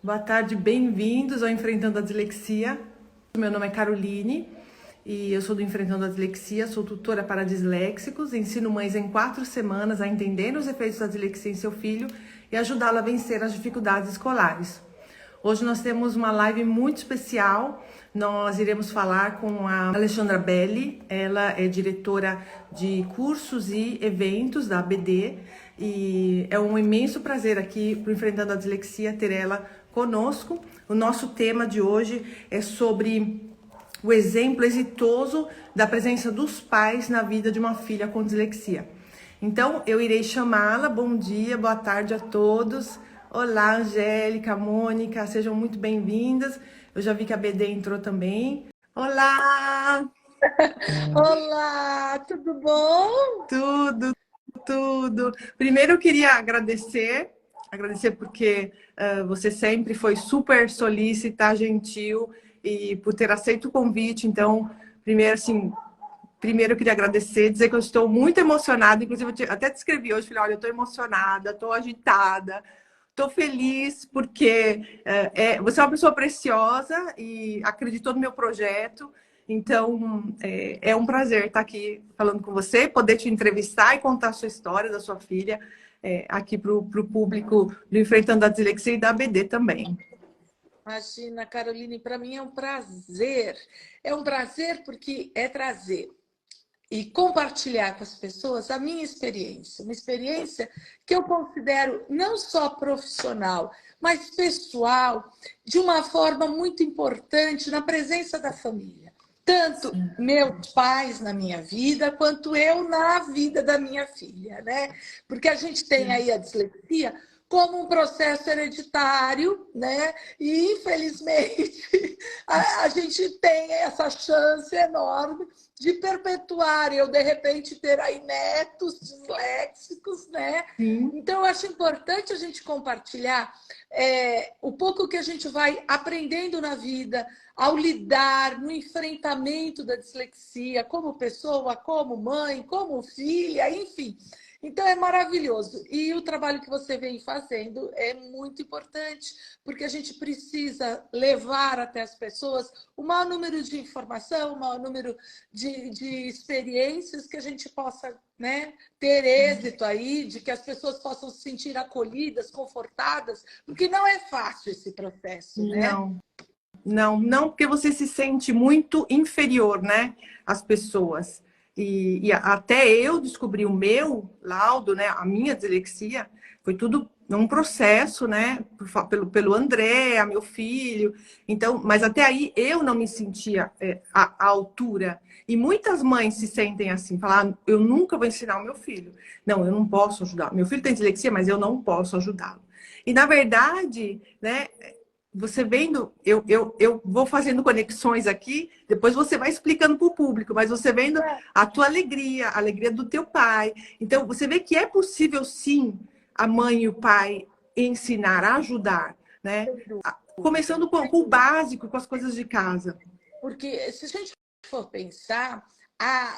Boa tarde, bem-vindos ao Enfrentando a Dislexia. Meu nome é Caroline e eu sou do Enfrentando a Dislexia, sou tutora para disléxicos, ensino mães em 4 semanas a entender os efeitos da dislexia em seu filho e ajudá-la a vencer as dificuldades escolares. Hoje nós temos uma live muito especial. Nós iremos falar com a Alexandra Belli. Ela é diretora de cursos e eventos da ABD e é um imenso prazer aqui para o Enfrentando a Dislexia ter ela conosco. O nosso tema de hoje é sobre o exemplo exitoso da presença dos pais na vida de uma filha com dislexia. Então, eu irei chamá-la. Bom dia, boa tarde a todos. Olá, Angélica, Mônica, sejam muito bem-vindas. Eu já vi que a BD entrou também. Olá! Olá, tudo bom? Tudo, tudo. Primeiro eu queria agradecer porque você sempre foi super solícita, gentil e por ter aceito o convite. Então, primeiro eu queria agradecer, dizer que eu estou muito emocionada. Inclusive, até te escrevi hoje, falei, olha, eu estou emocionada, estou agitada, estou feliz porque você é uma pessoa preciosa e acreditou no meu projeto. Então, é um prazer estar aqui falando com você, poder te entrevistar e contar a sua história da sua filha aqui para o público do Enfrentando a Dislexia e da ABD também. Imagina, Caroline, para mim é um prazer. É um prazer porque é trazer e compartilhar com as pessoas a minha experiência. Uma experiência que eu considero não só profissional, mas pessoal, de uma forma muito importante na presença da família. Tanto meus pais na minha vida, quanto eu na vida da minha filha, né? Porque a gente tem aí a dislexia como um processo hereditário, né? E, infelizmente, a gente tem essa chance enorme de perpetuar, eu, de repente, ter aí netos disléxicos, né? Sim. Então, eu acho importante a gente compartilhar o pouco que a gente vai aprendendo na vida, ao lidar no enfrentamento da dislexia, como pessoa, como mãe, como filha, enfim. Então, é maravilhoso. E o trabalho que você vem fazendo é muito importante, porque a gente precisa levar até as pessoas o maior número de informação, o maior número de experiências que a gente possa, né, ter êxito aí, de que as pessoas possam se sentir acolhidas, confortadas, porque não é fácil esse processo, né? Não. Não, porque você se sente muito inferior, né, às pessoas. E até eu descobri o meu laudo, né, a minha dislexia, foi tudo num processo, né, pelo André, meu filho. Então, mas até aí eu não me sentia à altura. E muitas mães se sentem assim, falar, eu nunca vou ensinar o meu filho. Não, eu não posso ajudar. Meu filho tem dislexia, mas eu não posso ajudá-lo. E na verdade, né, você vendo, eu vou fazendo conexões aqui, depois você vai explicando para o público, mas você vendo a tua alegria, a alegria do teu pai. Então, você vê que é possível, sim, a mãe e o pai ensinar, a ajudar, né? Sem dúvida. Começando com o básico, com as coisas de casa. Porque se a gente for pensar,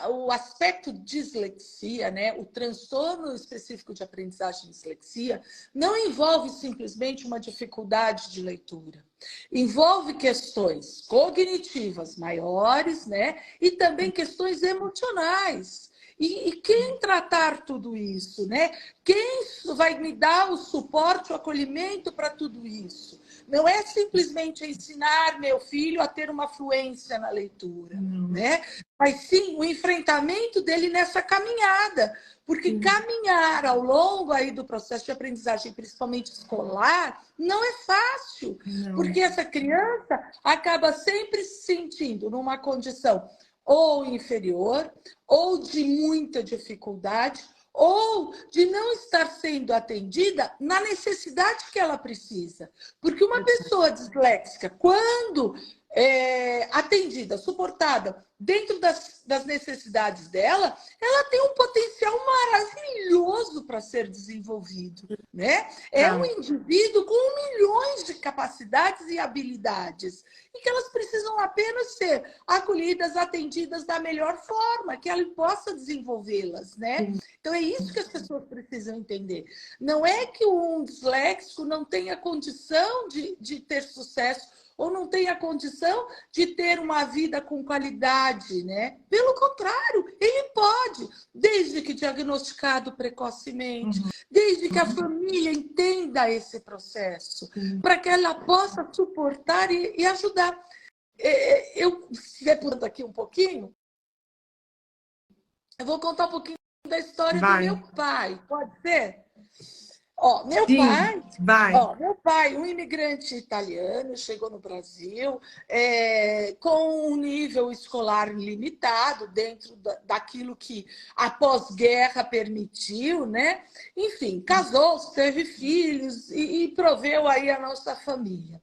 o aspecto dislexia, né, o transtorno específico de aprendizagem de dislexia, não envolve simplesmente uma dificuldade de leitura. Envolve questões cognitivas maiores, né, e também questões emocionais. E quem tratar tudo isso, né? Quem vai me dar o suporte, o acolhimento para tudo isso? Não é simplesmente ensinar meu filho a ter uma fluência na leitura, né? Mas sim o enfrentamento dele nessa caminhada. Porque caminhar ao longo aí do processo de aprendizagem, principalmente escolar, não é fácil. Não. Porque essa criança acaba sempre se sentindo numa condição ou inferior, ou de muita dificuldade, ou de não estar sendo atendida na necessidade que ela precisa. Porque uma pessoa disléxica, quando atendida, suportada dentro das necessidades dela, ela tem um potencial maravilhoso para ser desenvolvido, né? É um Tá. indivíduo com milhões de capacidades e habilidades e que elas precisam apenas ser acolhidas, atendidas da melhor forma, que ela possa desenvolvê-las, né? Sim. Então é isso que as pessoas precisam entender. Não é que um disléxico não tenha condição de ter sucesso ou não tem a condição de ter uma vida com qualidade, né? Pelo contrário, ele pode, desde que diagnosticado precocemente, Uhum. desde que a família entenda esse processo, Sim. para que ela possa suportar e ajudar. Se der por aqui um pouquinho, eu vou contar um pouquinho da história do meu Vai. pai, pode ser? Ó, Sim, vai. meu pai, um imigrante italiano, chegou no Brasil com um nível escolar limitado, dentro daquilo que a pós-guerra permitiu, né? Enfim, casou, teve filhos e proveu aí a nossa família.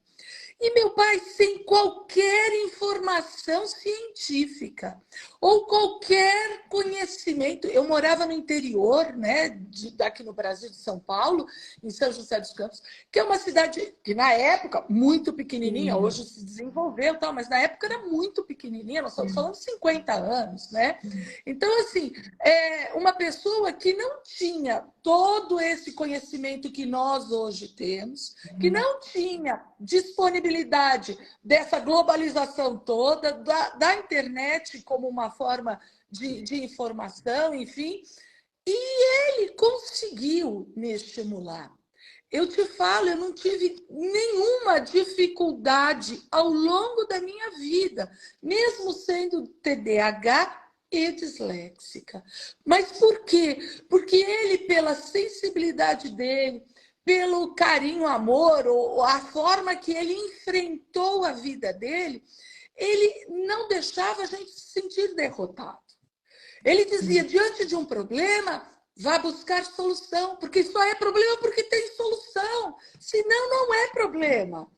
E meu pai, sem qualquer informação científica ou qualquer conhecimento, eu morava no interior, né, daqui no Brasil, de São Paulo, em São José dos Campos, que é uma cidade que na época, muito pequenininha, Sim. hoje se desenvolveu, tal, mas na época era muito pequenininha, nós estamos Sim. falando de 50 anos, né? Então, assim, uma pessoa que não tinha todo esse conhecimento que nós hoje temos, que não tinha disponibilidade dessa globalização toda, da internet como uma forma de informação, enfim, e ele conseguiu me estimular. Eu te falo, eu não tive nenhuma dificuldade ao longo da minha vida, mesmo sendo TDAH e disléxica. Mas por quê? Porque ele, pela sensibilidade dele, pelo carinho, amor, ou a forma que ele enfrentou a vida dele, ele não deixava a gente se sentir derrotado. Ele dizia, diante de um problema, vá buscar solução, porque só é problema porque tem solução, senão não é problema.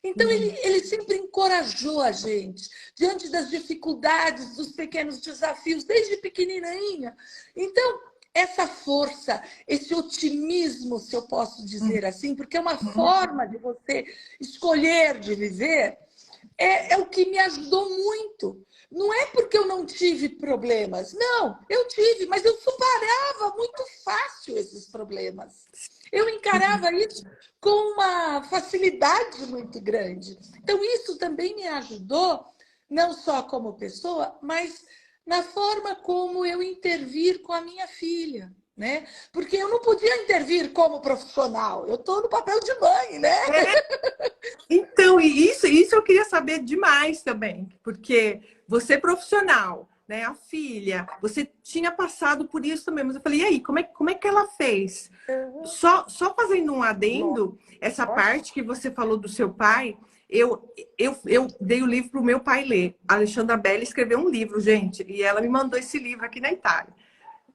Então, ele sempre encorajou a gente, diante das dificuldades, dos pequenos desafios, desde pequenininha. Então, essa força, esse otimismo, se eu posso dizer assim, porque é uma Uhum. forma de você escolher de viver, é o que me ajudou muito. Não é porque eu não tive problemas. Não, eu tive, mas eu superava muito fácil esses problemas. Eu encarava isso com uma facilidade muito grande. Então, isso também me ajudou, não só como pessoa, mas na forma como eu intervir com a minha filha. Né? Porque eu não podia intervir como profissional, eu estou no papel de mãe, né? Então, e isso eu queria saber demais também, porque você é profissional, né? A filha, você tinha passado por isso também, mas eu falei, e aí, como é que ela fez? Só fazendo um adendo, essa parte que você falou do seu pai, eu dei o livro para o meu pai ler. A Alexandra Belli escreveu um livro, gente, e ela me mandou esse livro aqui na Itália.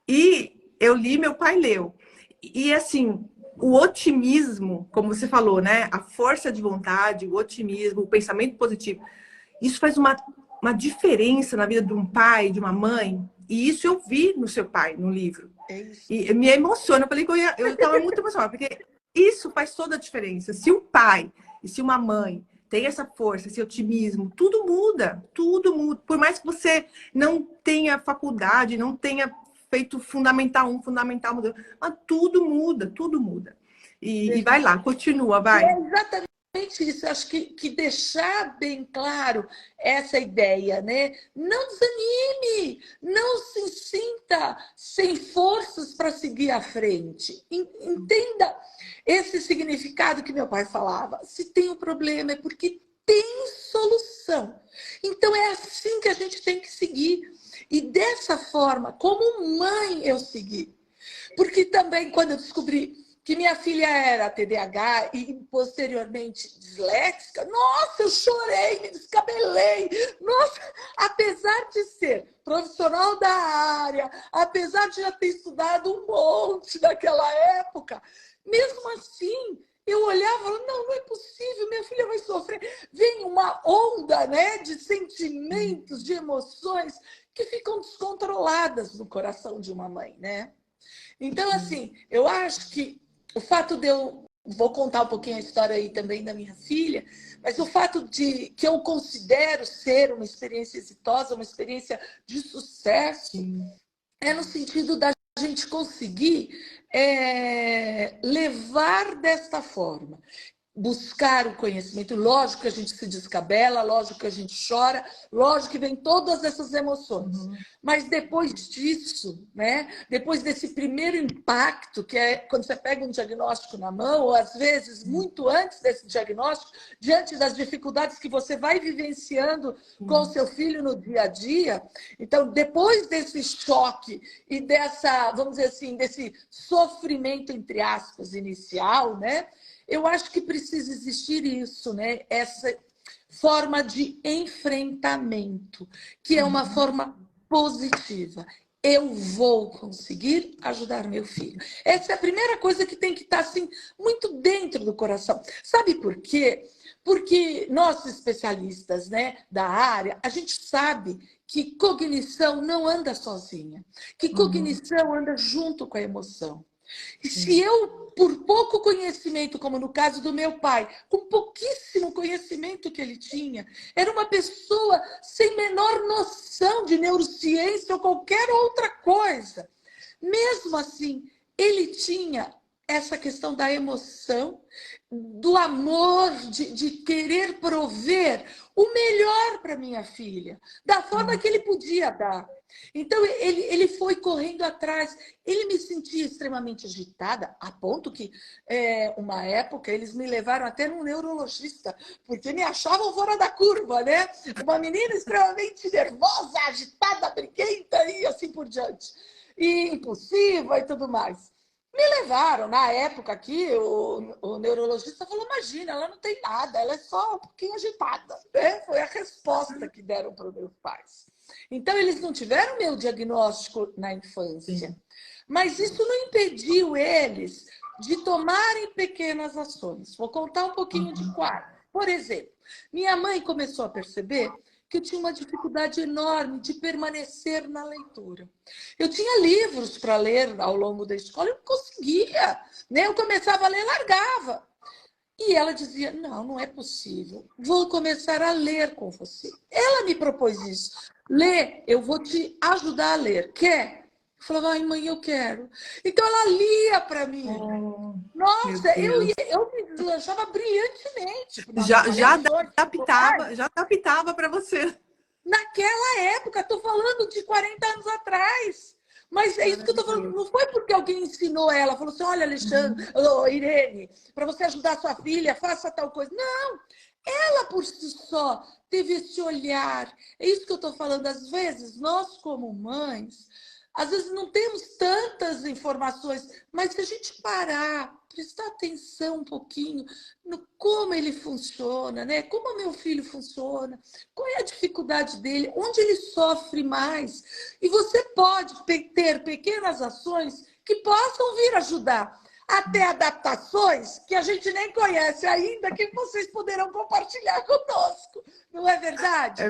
E eu li, meu pai leu. E assim, o otimismo, como você falou, né? A força de vontade, o otimismo, o pensamento positivo, isso faz uma diferença na vida de um pai, de uma mãe. E isso eu vi no seu pai, no livro. É isso. E me emociona. Eu falei que eu estava muito emocionada, porque isso faz toda a diferença. Se um pai e se uma mãe tem essa força, esse otimismo, tudo muda, tudo muda. Por mais que você não tenha faculdade, não tenha feito fundamental 1, fundamental 2, mas tudo muda, tudo muda. E vai lá, continua, vai. É exatamente isso. Eu acho que deixar bem claro essa ideia, né? Não desanime, não se sinta sem forças para seguir à frente. Entenda esse significado que meu pai falava. Se tem um problema é porque tem solução. Então é assim que a gente tem que seguir. E dessa forma, como mãe, eu segui. Porque também, quando eu descobri que minha filha era TDAH e posteriormente disléxica, nossa, eu chorei, me descabelei. Nossa, apesar de ser profissional da área, apesar de já ter estudado um monte naquela época, mesmo assim, Eu olhava e falava, não, não é possível, minha filha vai sofrer. Vem uma onda, né, de sentimentos, de emoções que ficam descontroladas no coração de uma mãe, né? Então, assim, eu acho que o fato de eu... Vou contar um pouquinho a história aí também da minha filha, mas o fato de que eu considero ser uma experiência exitosa, uma experiência de sucesso, é no sentido da gente conseguir levar desta forma, buscar o conhecimento. Lógico que a gente se descabela, lógico que a gente chora, lógico que vem todas essas emoções. Mas depois disso, né? Depois desse primeiro impacto, que é quando você pega um diagnóstico na mão, ou às vezes muito antes desse diagnóstico, diante das dificuldades que você vai vivenciando com o seu filho no dia a dia. Então, depois desse choque e dessa, vamos dizer assim, desse sofrimento, entre aspas, inicial, né? Eu acho que precisa existir isso, né? Essa forma de enfrentamento, que é uma forma positiva. Eu vou conseguir ajudar meu filho. Essa é a primeira coisa que tem que estar assim, muito dentro do coração. Sabe por quê? Porque nós, especialistas, né, da área, a gente sabe que cognição não anda sozinha, que cognição anda junto com a emoção. E se eu, por pouco conhecimento, como no caso do meu pai, com pouquíssimo conhecimento que ele tinha, era uma pessoa sem menor noção de neurociência ou qualquer outra coisa. Mesmo assim, ele tinha essa questão da emoção, do amor, de querer prover o melhor para minha filha, da forma que ele podia dar. Então, ele foi correndo atrás. Ele me sentia extremamente agitada, a ponto que, uma época, eles me levaram até num neurologista, porque me achavam fora da curva, né? Uma menina extremamente nervosa, agitada, briguenta e assim por diante. E impulsiva e tudo mais. Me levaram, na época aqui, o neurologista falou, imagina, ela não tem nada, ela é só um pouquinho agitada. Né? Foi a resposta que deram para os meus pais. Então, eles não tiveram meu diagnóstico na infância. Sim. Mas isso não impediu eles de tomarem pequenas ações. Vou contar um pouquinho de quais. Por exemplo, minha mãe começou a perceber que eu tinha uma dificuldade enorme de permanecer na leitura. Eu tinha livros para ler ao longo da escola, eu não conseguia. Né? Eu começava a ler, largava. E ela dizia, não, não é possível. Vou começar a ler com você. Ela me propôs isso. Lê, eu vou te ajudar a ler. Quer? Eu falava, ai, mãe, eu quero. Então, ela lia para mim. Oh, nossa, eu me deslanchava brilhantemente. Já adaptava para você. Naquela época, estou falando de 40 anos atrás. Mas é isso que eu estou falando. Não foi porque alguém ensinou ela, falou assim, olha, Alexandre, Irene, para você ajudar sua filha, faça tal coisa. Não, ela por si só teve esse olhar. É isso que eu estou falando. Às vezes, nós como mães, às vezes não temos tantas informações, mas se a gente parar, prestar atenção um pouquinho no como ele funciona, né? Como o meu filho funciona, qual é a dificuldade dele, onde ele sofre mais. E você pode ter pequenas ações que possam vir ajudar. Até adaptações que a gente nem conhece ainda, que vocês poderão compartilhar conosco. Não é verdade?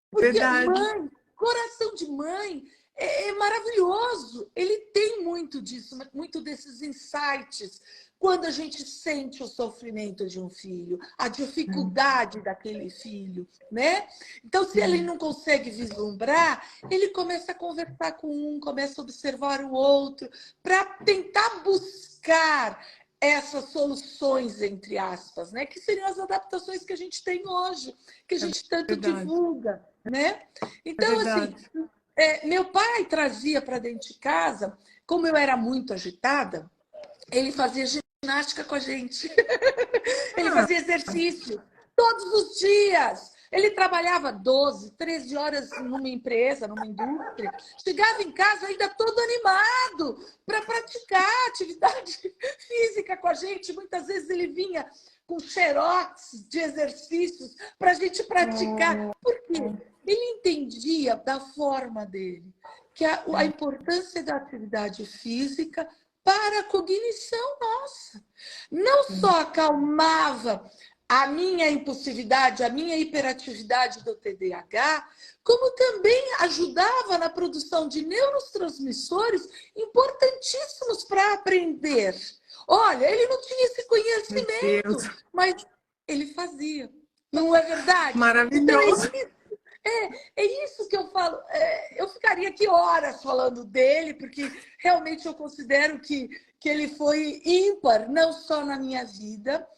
Porque verdade. Mãe, coração de mãe, é maravilhoso. Ele tem muito disso, muito desses insights. Quando a gente sente o sofrimento de um filho, a dificuldade daquele filho, né? Então, se ele não consegue vislumbrar, ele começa a conversar com um, começa a observar o outro, para tentar buscar essas soluções, entre aspas, né? Que seriam as adaptações que a gente tem hoje, que a gente tanto divulga, né? Então, assim, meu pai trazia para dentro de casa, como eu era muito agitada, ele fazia ginástica com a gente. Ele fazia exercício todos os dias. Ele trabalhava 12, 13 horas numa empresa, numa indústria. Chegava em casa ainda todo animado para praticar atividade física com a gente. Muitas vezes ele vinha com xerox de exercícios para a gente praticar. Por quê? Ele entendia da forma dele que a importância da atividade física para a cognição nossa. Não só acalmava a minha impulsividade, a minha hiperatividade do TDAH, como também ajudava na produção de neurotransmissores importantíssimos para aprender. Olha, ele não tinha esse conhecimento, mas ele fazia. Não é verdade? Maravilhoso. Então, é isso que eu falo. Eu ficaria aqui horas falando dele, porque realmente eu considero que ele foi ímpar, não só na minha vida,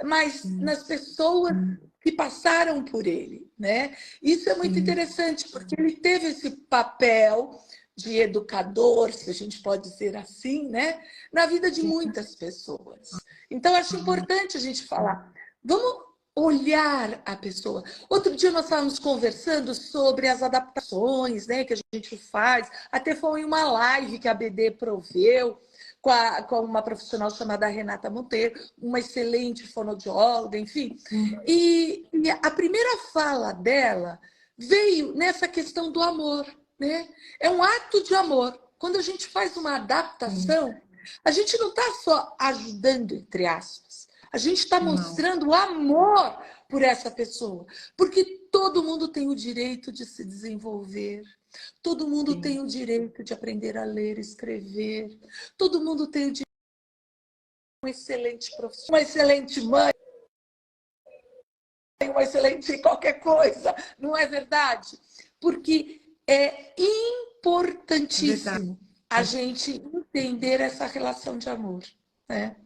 mas nas pessoas que passaram por ele, né? Isso é muito interessante, porque ele teve esse papel de educador, se a gente pode dizer assim, né? Na vida de muitas pessoas. Então, acho importante a gente falar. Vamos olhar a pessoa. Outro dia nós estávamos conversando sobre as adaptações, né, que a gente faz. Até foi uma live que a BD proveu com uma profissional chamada Renata Monteiro, uma excelente fonoaudióloga, enfim. E a primeira fala dela veio nessa questão do amor, né? É um ato de amor. Quando a gente faz uma adaptação, a gente não está só ajudando, entre aspas. A gente está mostrando amor por essa pessoa. Porque todo mundo tem o direito de se desenvolver. Todo mundo tem o direito de aprender a ler e escrever. Todo mundo tem o direito de ser um excelente profissional, uma excelente mãe, uma excelente qualquer coisa. Não é verdade? Porque é importantíssimo a gente entender essa relação de amor, né?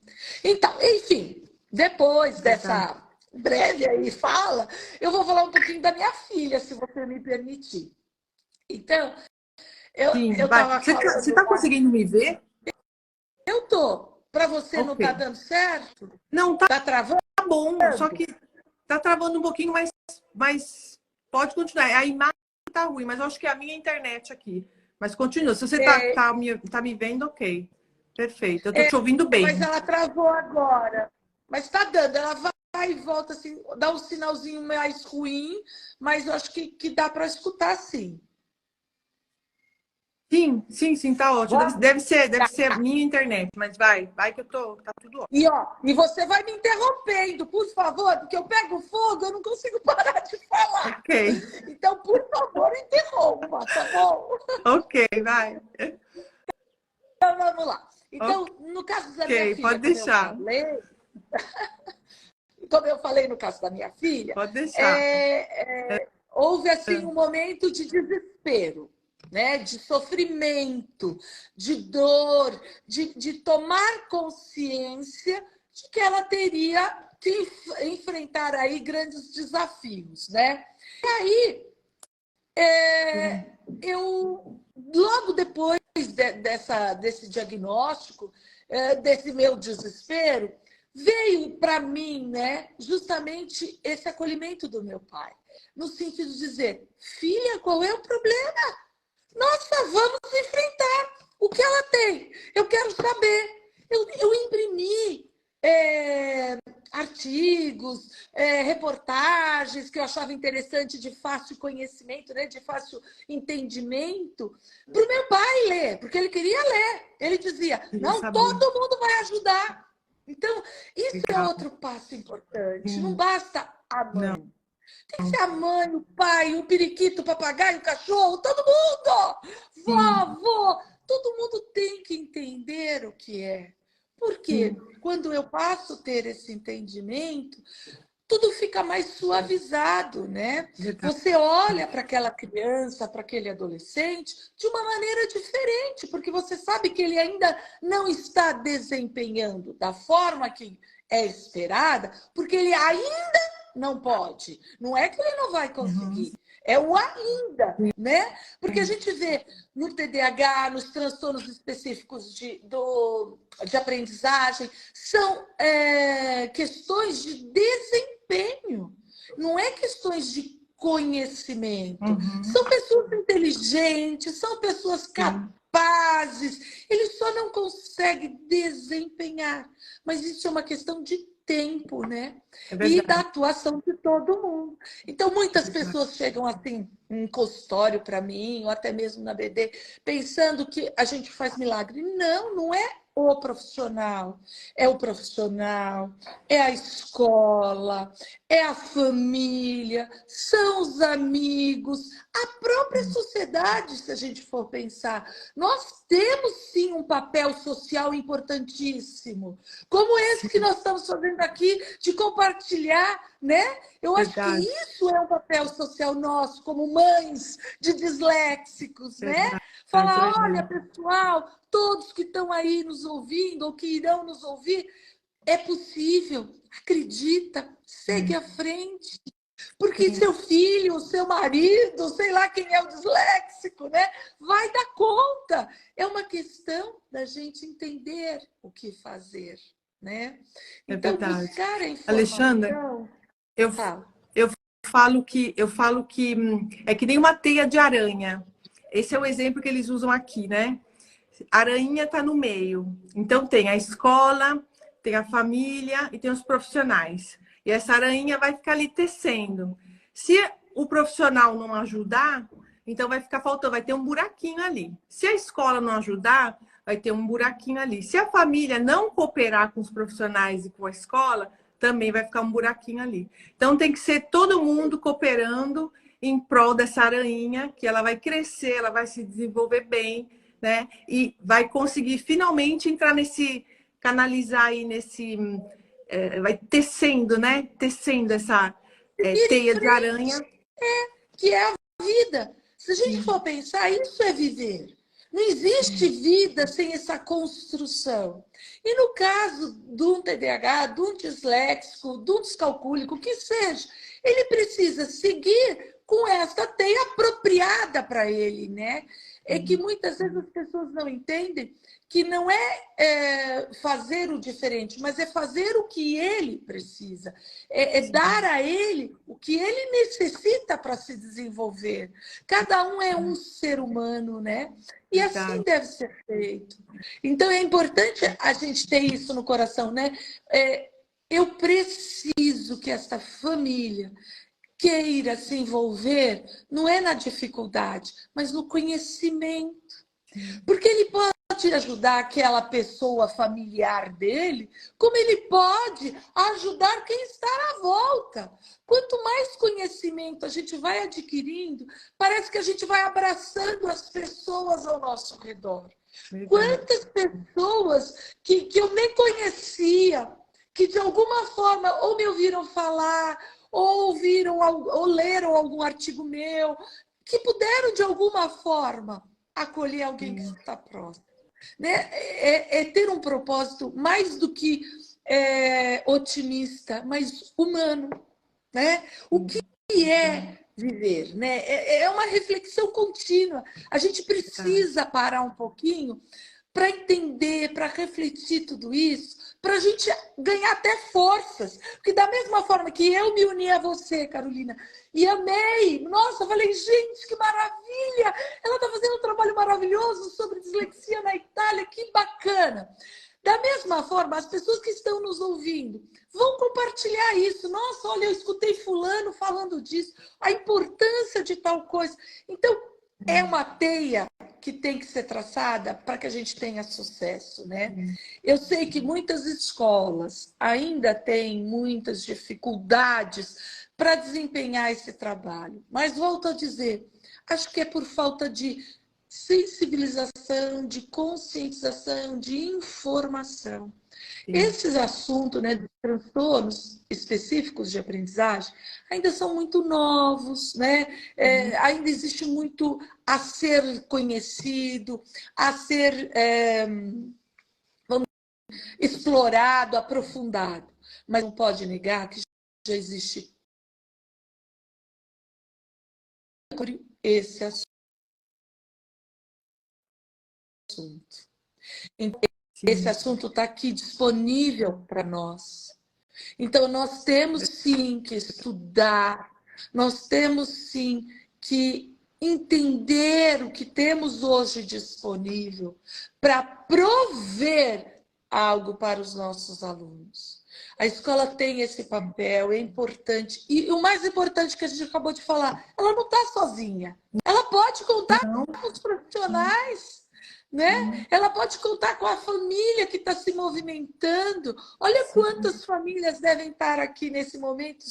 Então, enfim, depois dessa breve aí fala, eu vou falar um pouquinho da minha filha, se você me permitir. Então, eu estava falando... Você está conseguindo me ver? Eu tô. Para você não tá dando certo? Não, tá travando? Tá bom, só que tá travando um pouquinho, mas pode continuar. A imagem tá ruim, mas eu acho que é a minha internet aqui. Mas continua. Se você tá me vendo, ok. Perfeito. Eu tô te ouvindo bem. Mas ela travou agora. Mas tá dando. Ela vai e volta, assim, dá um sinalzinho mais ruim, mas eu acho que dá para escutar, sim. Sim, tá ótimo. Deve ser minha internet, mas vai que tá tudo ótimo. E você vai me interrompendo, por favor, porque eu pego fogo, eu não consigo parar de falar. Ok. Então, por favor, interrompa, tá bom? Ok, vai. Então, vamos lá. Então, no caso da minha filha, pode deixar. Como eu falei no caso da minha filha, pode deixar. Houve assim um momento de desespero, né? De sofrimento, de dor, de tomar consciência de que ela teria que enfrentar aí grandes desafios, né? E aí, eu logo depois desse diagnóstico, desse meu desespero, veio para mim, né, justamente esse acolhimento do meu pai, no sentido de dizer: filha, qual é o problema? Nossa, vamos enfrentar o que ela tem. Eu quero saber. Eu imprimi artigos, reportagens que eu achava interessante, de fácil conhecimento, né, de fácil entendimento, para o meu pai ler, porque ele queria ler. Ele dizia: não, todo mundo vai ajudar. Então, isso é outro passo importante. Não basta a mãe. Não. Tem que ser a mãe, o pai, o periquito, o papagaio, o cachorro, todo mundo! Vovô! Todo mundo tem que entender o que é. Porque quando eu passo a ter esse entendimento, tudo fica mais suavizado, né? Você olha para aquela criança, para aquele adolescente, de uma maneira diferente, porque você sabe que ele ainda não está desempenhando da forma que é esperada, porque ele ainda não pode. Não é que ele não vai conseguir. É o ainda, né? Porque a gente vê no TDAH, nos transtornos específicos de aprendizagem, são questões de desempenho, não é questões de conhecimento. São pessoas inteligentes, são pessoas capazes, eles só não conseguem desempenhar. Mas isso é uma questão de tempo, né? E da atuação de todo mundo. Então, muitas pessoas chegam assim em consultório para mim, ou até mesmo na BD, pensando que a gente faz milagre. Não, não é o profissional. É o profissional, é a escola, é a família, são os amigos, a própria sociedade, se a gente for pensar. Nós temos, sim, um papel social importantíssimo, como esse que Sim, nós estamos fazendo aqui, de compartilhar, né? Eu acho que verdade, isso é um papel social nosso, como mães de disléxicos, né? verdade, Falar, olha, verdade. pessoal, todos que estão aí nos ouvindo ou que irão nos ouvir, é possível, acredita, segue à frente. Porque Sim, seu filho, seu marido, sei lá quem é o disléxico, né? Vai dar conta. É uma questão da gente entender o que fazer, né? é Então, verdade. buscar a Alexandra, informação. eu, Fala. eu eu falo que é que nem uma teia de aranha. Esse é o exemplo que eles usam aqui, né? A aranha está no meio. Então tem a escola, tem a família e tem os profissionais. E essa aranha vai ficar ali tecendo. Se o profissional não ajudar, então vai ficar faltando, vai ter um buraquinho ali. Se a escola não ajudar, vai ter um buraquinho ali. Se a família não cooperar com os profissionais e com a escola, também vai ficar um buraquinho ali. Então tem que ser todo mundo cooperando em prol dessa aranha, que ela vai crescer, ela vai se desenvolver bem, né? E vai conseguir finalmente entrar nesse, canalizar aí nesse, vai tecendo, né? Tecendo essa Ir em teia de frente, aranha. que é a vida. Se a gente Sim, for pensar, isso é viver. Não existe sim, vida sem essa construção. E no caso de um TDAH, de um disléxico, de um descalcúlico, que seja, ele precisa seguir com esta teia apropriada para ele, né? É que sim, muitas vezes as pessoas não entendem que não fazer o diferente, mas é fazer o que ele precisa, é dar sim, a ele o que ele necessita para se desenvolver. Cada um é um ser humano, né? E assim verdade. deve ser feito. Então é importante a gente ter isso no coração, né? Eu preciso que esta família queira se envolver, não é na dificuldade, mas no conhecimento. Sim, Porque ele pode ajudar aquela pessoa familiar dele, como ele pode ajudar quem está à volta. Quanto mais conhecimento a gente vai adquirindo, parece que a gente vai abraçando as pessoas ao nosso redor. verdade. Quantas pessoas que eu nem conhecia, que de alguma forma ou me ouviram falar, ou ouviram, ou leram algum artigo meu, que puderam de alguma forma acolher alguém que Sim, está próximo. Né? É ter um propósito mais do que otimista, mas humano. Né? O que sim, é viver? Né? É uma reflexão contínua. A gente verdade. precisa parar um pouquinho para entender, para refletir tudo isso, para a gente ganhar até forças. Porque da mesma forma que eu me uni a você, Carolina, e amei, nossa, falei, gente, que maravilha! Ela está fazendo um trabalho maravilhoso sobre dislexia na Itália, que bacana! Da mesma forma, as pessoas que estão nos ouvindo vão compartilhar isso. Nossa, olha, eu escutei fulano falando disso, a importância de tal coisa. Então, é uma teia que tem que ser traçada para que a gente tenha sucesso, né? Sim, Eu sei que muitas escolas ainda têm muitas dificuldades para desempenhar esse trabalho, mas volto a dizer, acho que é por falta de sensibilização, de conscientização, de informação. sim. Esses assuntos, né, de transtornos específicos de aprendizagem ainda são muito novos, né? Sim. Ainda existe muito a ser conhecido, a ser explorado, aprofundado. Mas não pode negar que já existe esse assunto. Então, esse Sim. assunto está aqui disponível para nós. Então, nós temos sim que estudar, nós temos sim que entender o que temos hoje disponível para prover algo para os nossos alunos. A escola tem esse papel, é importante. E o mais importante que a gente acabou de falar, ela não está sozinha. Ela pode contar Não, com os profissionais. né? Ela pode contar com a família que está se movimentando. Olha quantas famílias devem estar aqui nesse momento,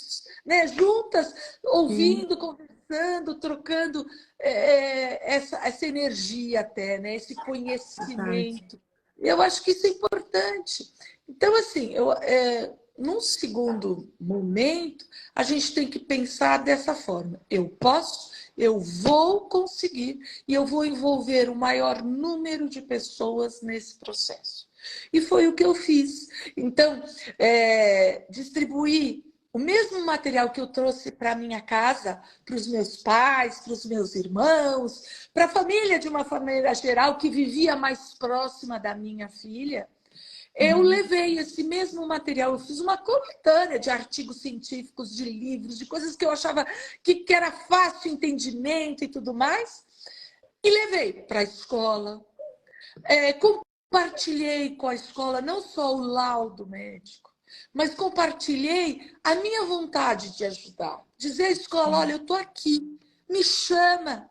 né? Juntas, ouvindo, conversando, trocando essa energia até, né? Esse conhecimento. Eu acho que isso é importante. Então, assim, num segundo momento, a gente tem que pensar dessa forma. Eu posso, eu vou conseguir e eu vou envolver o maior número de pessoas nesse processo. E foi o que eu fiz. Então, distribuir o mesmo material que eu trouxe para a minha casa, para os meus pais, para os meus irmãos, para a família de uma maneira geral que vivia mais próxima da minha filha. Eu levei esse mesmo material, eu fiz uma coletânea de artigos científicos, de livros, de coisas que eu achava que era fácil entendimento e tudo mais, e levei para a escola. Compartilhei com a escola não só o laudo médico, mas compartilhei a minha vontade de ajudar. Dizer à escola, olha, eu estou aqui, me chama,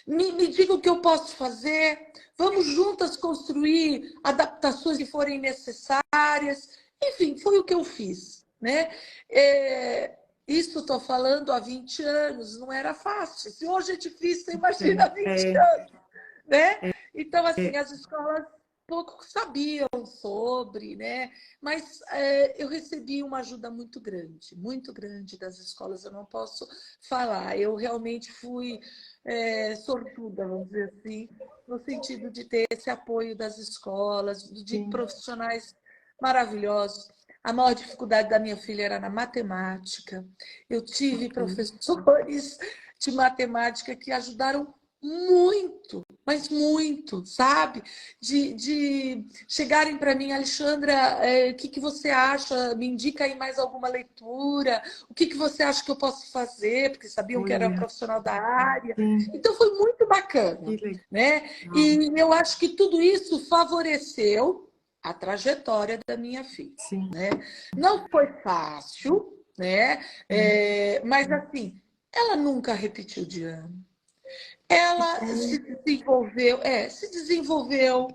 me diga o que eu posso fazer, vamos juntas construir adaptações que forem necessárias. Enfim, foi o que eu fiz, né? Isso estou falando há 20 anos, não era fácil. Se hoje é difícil, imagina há 20 anos, né? Então, assim, as escolas pouco sabiam sobre, né? Mas eu recebi uma ajuda muito grande das escolas, eu não posso falar. Eu realmente fui sortuda, vamos dizer assim, no sentido de ter esse apoio das escolas, de profissionais maravilhosos. A maior dificuldade da minha filha era na matemática. Eu tive professores de matemática que ajudaram muito, mas muito, sabe? De chegarem para mim, Alexandra, o que você acha? Me indica aí mais alguma leitura. O que você acha que eu posso fazer? Porque sabiam que era um profissional da área. Então, foi muito bacana, né? E eu acho que tudo isso favoreceu a trajetória da minha filha, né? Não foi fácil, né? Mas, assim, ela nunca repetiu de ano. Ela se desenvolveu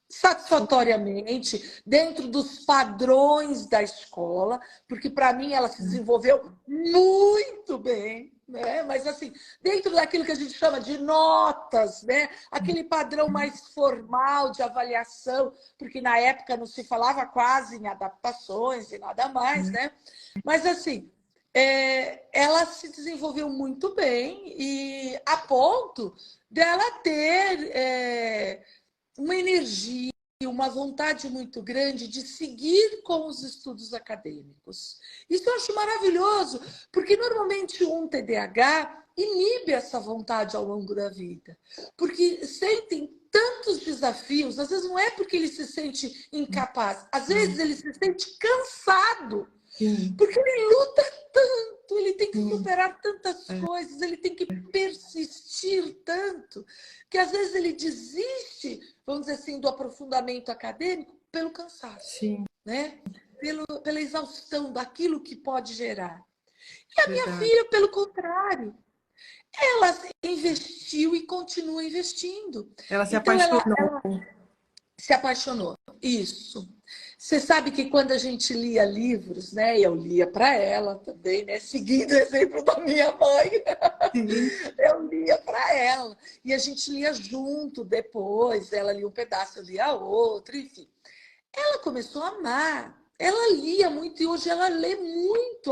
satisfatoriamente dentro dos padrões da escola, porque para mim ela se desenvolveu muito bem, né? Mas assim, dentro daquilo que a gente chama de notas, né? Aquele padrão mais formal de avaliação, porque na época não se falava quase em adaptações e nada mais, né? Mas assim, ela se desenvolveu muito bem e a ponto dela ter uma energia, uma vontade muito grande de seguir com os estudos acadêmicos. Isso eu acho maravilhoso, porque normalmente um TDAH inibe essa vontade ao longo da vida, porque sentem tantos desafios, às vezes não é porque ele se sente incapaz, às vezes ele se sente cansado, porque ele luta tanto, ele tem que superar tantas coisas, ele tem que persistir tanto, que às vezes ele desiste, vamos dizer assim, do aprofundamento acadêmico pelo cansaço, né? Pela exaustão daquilo que pode gerar. E a minha filha, pelo contrário, ela investiu e continua investindo. Ela se apaixonou. Ela se apaixonou. Isso. Você sabe que quando a gente lia livros, né? Eu lia para ela também, né? Seguindo o exemplo da minha mãe. Eu lia para ela. E a gente lia junto depois. Ela lia um pedaço, eu lia outro, enfim. Ela começou a amar. Ela lia muito e hoje ela lê muito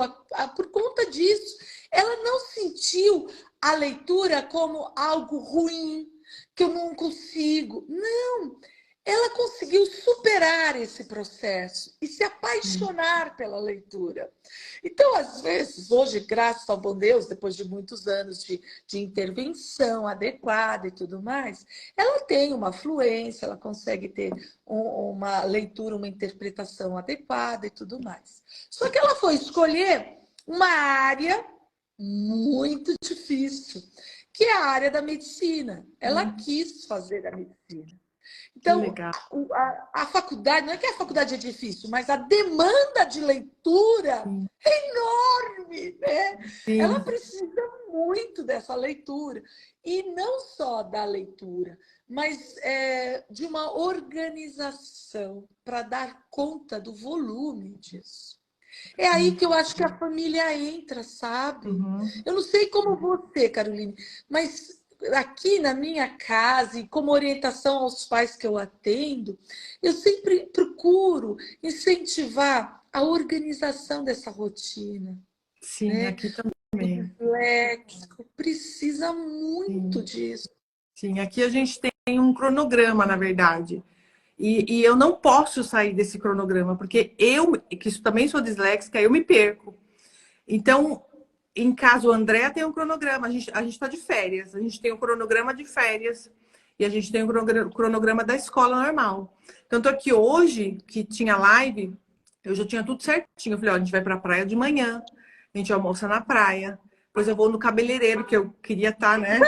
por conta disso. Ela não sentiu a leitura como algo ruim, que eu não consigo. Não! Ela conseguiu superar esse processo e se apaixonar pela leitura. Então, às vezes, hoje, graças ao bom Deus, depois de muitos anos de intervenção adequada e tudo mais, ela tem uma fluência, ela consegue ter uma leitura, uma interpretação adequada e tudo mais. Só que ela foi escolher uma área muito difícil, que é a área da medicina. Ela quis fazer a medicina. Então, a faculdade, não é que a faculdade é difícil, mas a demanda de leitura é enorme, né? Ela precisa muito dessa leitura. E não só da leitura, mas de uma organização para dar conta do volume disso. É aí que eu acho que a família entra, sabe? Uhum. Eu não sei como você, Caroline, mas aqui na minha casa, e como orientação aos pais que eu atendo, eu sempre procuro incentivar a organização dessa rotina, Sim, né? aqui O também. disléxico precisa muito Sim. disso. Sim, aqui a gente tem um cronograma, na verdade. E eu não posso sair desse cronograma, porque eu, que também sou disléxica, eu me perco. Então, em casa, o André tem um cronograma. A gente está de férias. A gente tem um cronograma de férias. E a gente tem um cronograma da escola normal. Tanto é que hoje, que tinha live, eu já tinha tudo certinho. Eu falei, ó, a gente vai para a praia de manhã. A gente almoça na praia. Depois eu vou no cabeleireiro, que eu queria estar, né?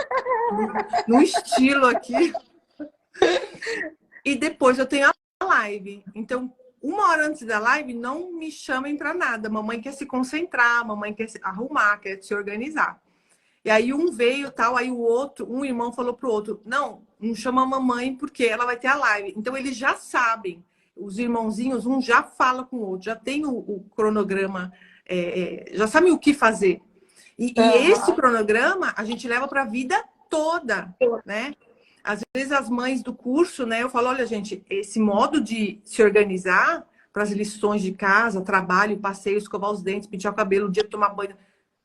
No estilo aqui. E depois eu tenho a live. Então, uma hora antes da live, não me chamem para nada. Mamãe quer se concentrar, mamãe quer se arrumar, quer se organizar. E aí um veio tal, aí o outro, um irmão falou pro outro, não chama a mamãe porque ela vai ter a live. Então eles já sabem, os irmãozinhos, um já fala com o outro, já tem o cronograma, já sabem o que fazer. E esse Aham. cronograma a gente leva para a vida toda, né? Às vezes as mães do curso, né? Eu falo, olha, gente, esse modo de se organizar para as lições de casa, trabalho, passeio, escovar os dentes, pentear o cabelo, dia de tomar banho,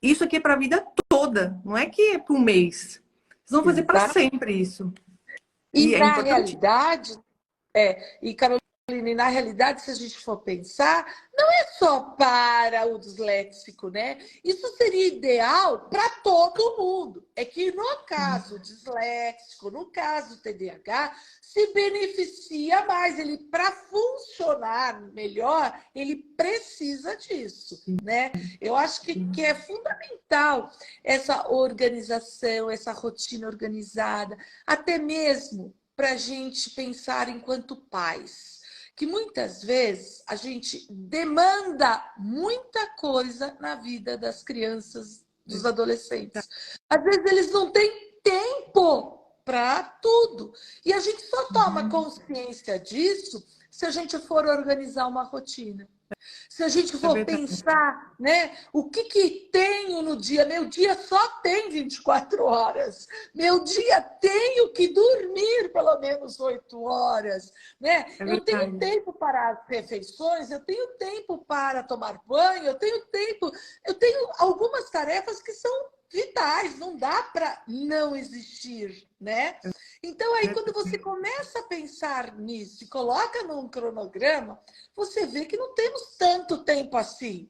isso aqui é para a vida toda, não é que é para um mês. Vocês vão fazer para Exato. sempre isso. E E é na importante. realidade, e Caroline, na realidade, se a gente for pensar, não é só para o disléxico, né? Isso seria ideal para todo mundo. É que no caso disléxico, no caso TDAH, se beneficia mais. Ele, para funcionar melhor, ele precisa disso, né? Eu acho que é fundamental essa organização, essa rotina organizada, até mesmo para a gente pensar enquanto pais, que muitas vezes a gente demanda muita coisa na vida das crianças, dos adolescentes. Às vezes eles não têm tempo para tudo. E a gente só toma consciência disso se a gente for organizar uma rotina. Se a gente É for verdade. pensar, né, o que tenho no dia? Meu dia só tem 24 horas. Meu dia tenho que dormir pelo menos 8 horas. Né? É Eu tenho verdade. tempo para as refeições, eu tenho tempo para tomar banho, eu tenho tempo. Eu tenho algumas tarefas que são vitais, não dá para não existir, né? Então, aí, quando você começa a pensar nisso e coloca num cronograma, você vê que não temos tanto tempo assim.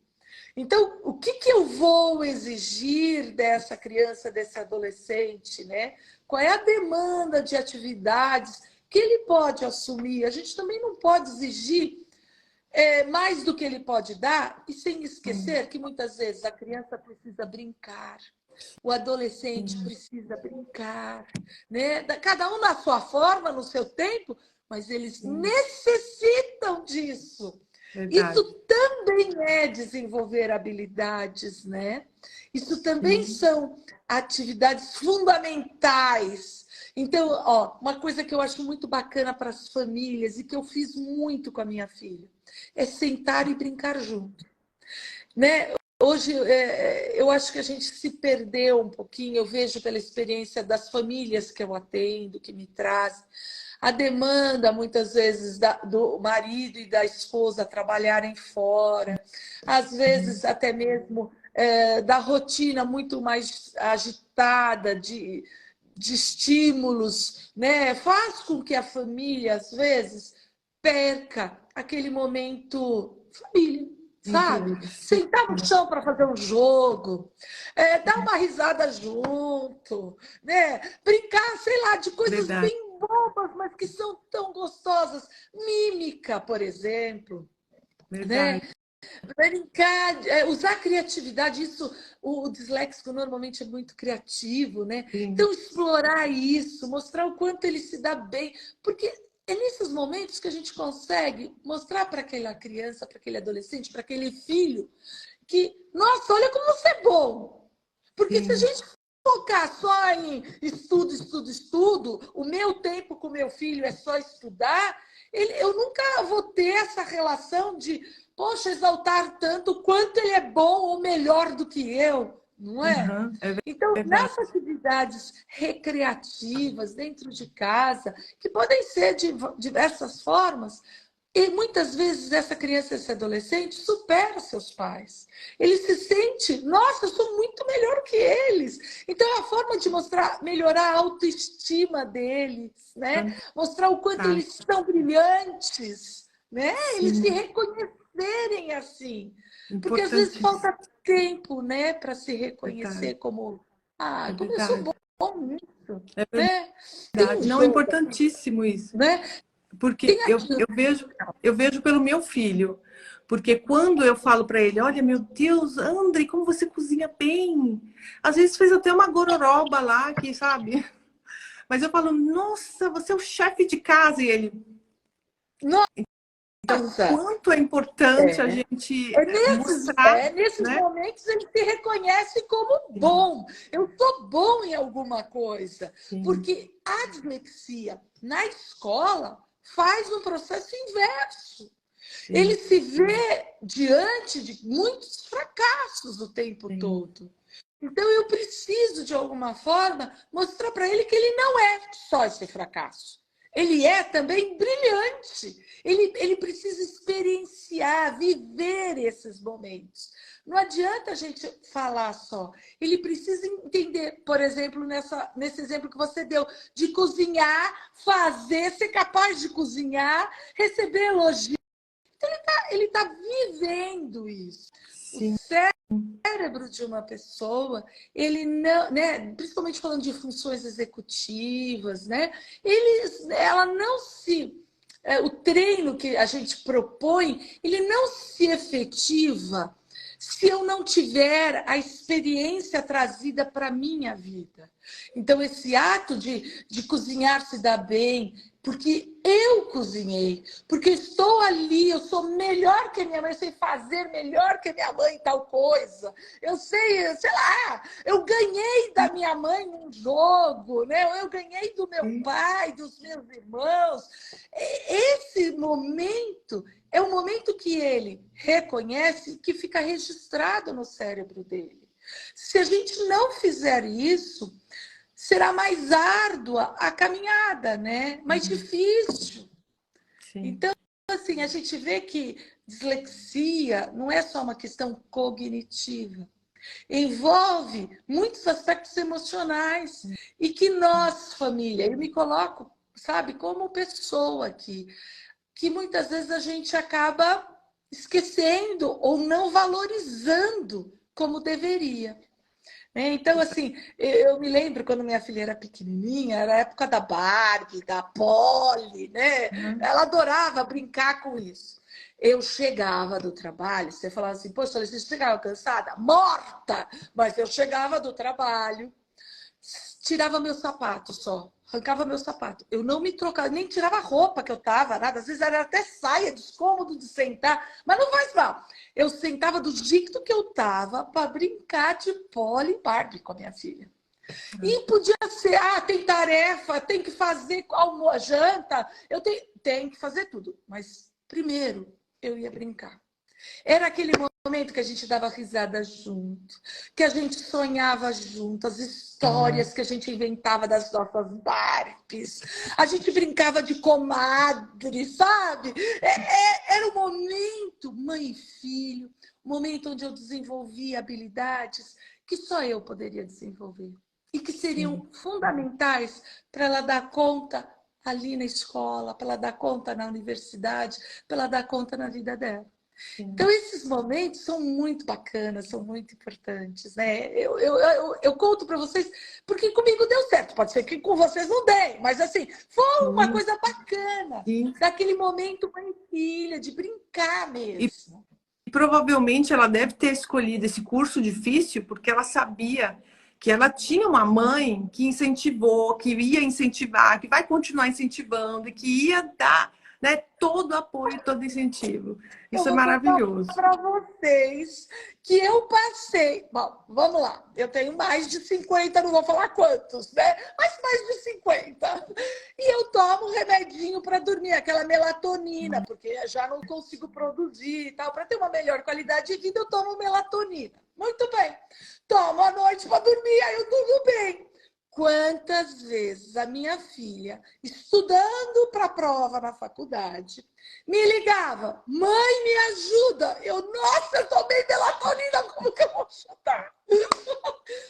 Então, o que eu vou exigir dessa criança, desse adolescente, né? Qual é a demanda de atividades que ele pode assumir? A gente também não pode exigir mais do que ele pode dar, e sem esquecer que muitas vezes a criança precisa brincar, o adolescente precisa brincar, né? Cada um na sua forma, no seu tempo, mas eles necessitam disso. Isso Verdade. também é desenvolver habilidades, né? Isso também Sim. são atividades fundamentais. Então, ó, uma coisa que eu acho muito bacana para as famílias e que eu fiz muito com a minha filha é sentar e brincar junto, né? Hoje, eu acho que a gente se perdeu um pouquinho. Eu vejo pela experiência das famílias que eu atendo, que me trazem, a demanda, muitas vezes, do marido e da esposa trabalharem fora, às vezes até mesmo da rotina muito mais agitada, de estímulos, né? Faz com que a família, às vezes, perca aquele momento família, sabe? Sim. Sentar no chão para fazer um jogo, dar uma risada junto, né? Brincar, sei lá, de coisas Verdade. bem bobas, mas que são tão gostosas. Mímica, por exemplo, né? Verdade. Brincar, usar a criatividade, isso, o disléxico normalmente é muito criativo, né? Sim. Então, explorar isso, mostrar o quanto ele se dá bem, porque é nesses momentos que a gente consegue mostrar para aquela criança, para aquele adolescente, para aquele filho, que, nossa, olha como você é bom. Porque se a Sim. gente focar só em estudo, estudo, estudo, o meu tempo com meu filho é só estudar, eu nunca vou ter essa relação de, poxa, exaltar tanto o quanto ele é bom ou melhor do que eu, não é? Uhum, é Então, verdade. nessas atividades recreativas dentro de casa, que podem ser de diversas formas, e muitas vezes essa criança, esse adolescente, supera seus pais. Ele se sente, nossa, eu sou muito melhor que eles. Então é a forma de mostrar, melhorar a autoestima deles, né? Mostrar o quanto eles Fantástico. são brilhantes, né? Eles se Sim, reconhecerem assim. Porque às vezes importantíssimo. falta tempo, né, para se Verdade, reconhecer como, é como eu sou verdade. bom nisso, É né? Tem um verdade. Não, é jogo, importantíssimo isso. né? Porque Tem aquilo. eu vejo pelo meu filho. Porque quando eu falo para ele, olha, meu Deus, André, como você cozinha bem. Às vezes fez até uma gororoba lá, que sabe? Mas eu falo, nossa, você é o chefe de casa. E ele, então, o Nossa, quanto é importante a é. gente É mostrar, nesses né? momentos ele se reconhece como Sim, bom. Eu sou bom em alguma coisa. sim, Porque a dislexia na escola faz um processo inverso. Ele sim, se vê diante de muitos fracassos o tempo sim. todo. Então eu preciso, de alguma forma, mostrar para ele que ele não é só esse fracasso. Ele é também brilhante. Ele precisa experienciar, viver esses momentos. Não adianta a gente falar só. Ele precisa entender, por exemplo, nesse exemplo que você deu, de cozinhar, fazer, ser capaz de cozinhar, receber elogios. Ele tá vivendo isso. O Sim, cérebro de uma pessoa, ele não, né, principalmente falando de funções executivas, né, ela não se o treino que a gente propõe, ele não se efetiva se eu não tiver a experiência trazida para a minha vida. Então, esse ato de cozinhar se dá bem, porque eu cozinhei, porque estou ali, eu sou melhor que a minha mãe, eu sei fazer melhor que a minha mãe tal coisa. Eu sei lá, eu ganhei da minha mãe num jogo, né? Eu ganhei do meu sim, pai, dos meus irmãos. Esse momento é um momento que ele reconhece, que fica registrado no cérebro dele. Se a gente não fizer isso, será mais árdua a caminhada, né? Mais sim, difícil. sim. Então, assim, a gente vê que dislexia não é só uma questão cognitiva. Envolve muitos aspectos emocionais. E que nós, família, eu me coloco, sabe, como pessoa aqui, que muitas vezes a gente acaba esquecendo ou não valorizando como deveria. Então, assim, eu me lembro quando minha filha era pequenininha, era a época da Barbie, da Polly, né? Uhum. Ela adorava brincar com isso. Eu chegava do trabalho, você falava assim, poxa, você chegava cansada? Morta! Mas eu chegava do trabalho, tirava meu sapato só, arrancava meu sapato. Eu não me trocava, nem tirava a roupa que eu tava, nada. Às vezes era até saia, descômodo de sentar, mas não faz mal. Eu sentava do jeito que eu tava para brincar de Polly e Barbie com a minha filha. E podia ser, tem tarefa, tem que fazer almoço, janta, tenho que fazer tudo. Mas primeiro eu ia brincar. Era aquele momento que a gente dava risada junto, que a gente sonhava junto, as histórias que a gente inventava das nossas Barbies. A gente brincava de comadre, sabe? Era o momento, mãe e filho, o momento onde eu desenvolvia habilidades que só eu poderia desenvolver e que Sim, seriam fundamentais para ela dar conta ali na escola, para ela dar conta na universidade, para ela dar conta na vida dela. sim. Então, esses momentos são muito bacanas, são muito importantes, né? Eu conto para vocês, porque comigo deu certo. Pode ser que com vocês não dê, mas assim, foi uma Sim, coisa bacana, sim. daquele momento mãe e filha, de brincar E mesmo. provavelmente ela deve ter escolhido esse curso difícil porque ela sabia que ela tinha uma mãe que incentivou, que ia incentivar, que vai continuar incentivando e que ia dar, né? Todo apoio, todo incentivo. Eu Isso é vou contar maravilhoso. para vocês que eu passei. Bom, vamos lá. Eu tenho mais de 50, não vou falar quantos, né? Mas mais de 50. E eu tomo remedinho para dormir, aquela melatonina, porque já não consigo produzir e tal. Para ter uma melhor qualidade de vida, eu tomo melatonina. Muito bem. Tomo à noite para dormir, aí eu durmo bem. Quantas vezes a minha filha, estudando para a prova na faculdade, me ligava, mãe, me ajuda. Nossa, eu tomei melatonina, como que eu vou chutar?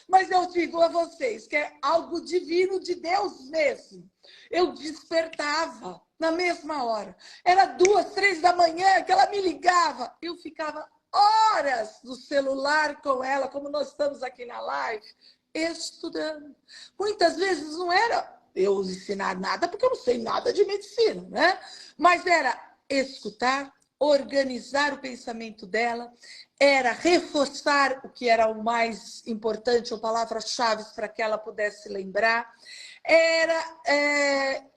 Mas eu digo a vocês que é algo divino de Deus mesmo. Eu despertava na mesma hora. Era 2, 3 da manhã que ela me ligava. Eu ficava horas no celular com ela, como nós estamos aqui na live, estudando. Muitas vezes não era eu ensinar nada, porque eu não sei nada de medicina, né? Mas era escutar, organizar o pensamento dela, era reforçar o que era o mais importante, ou palavras-chave para que ela pudesse lembrar, era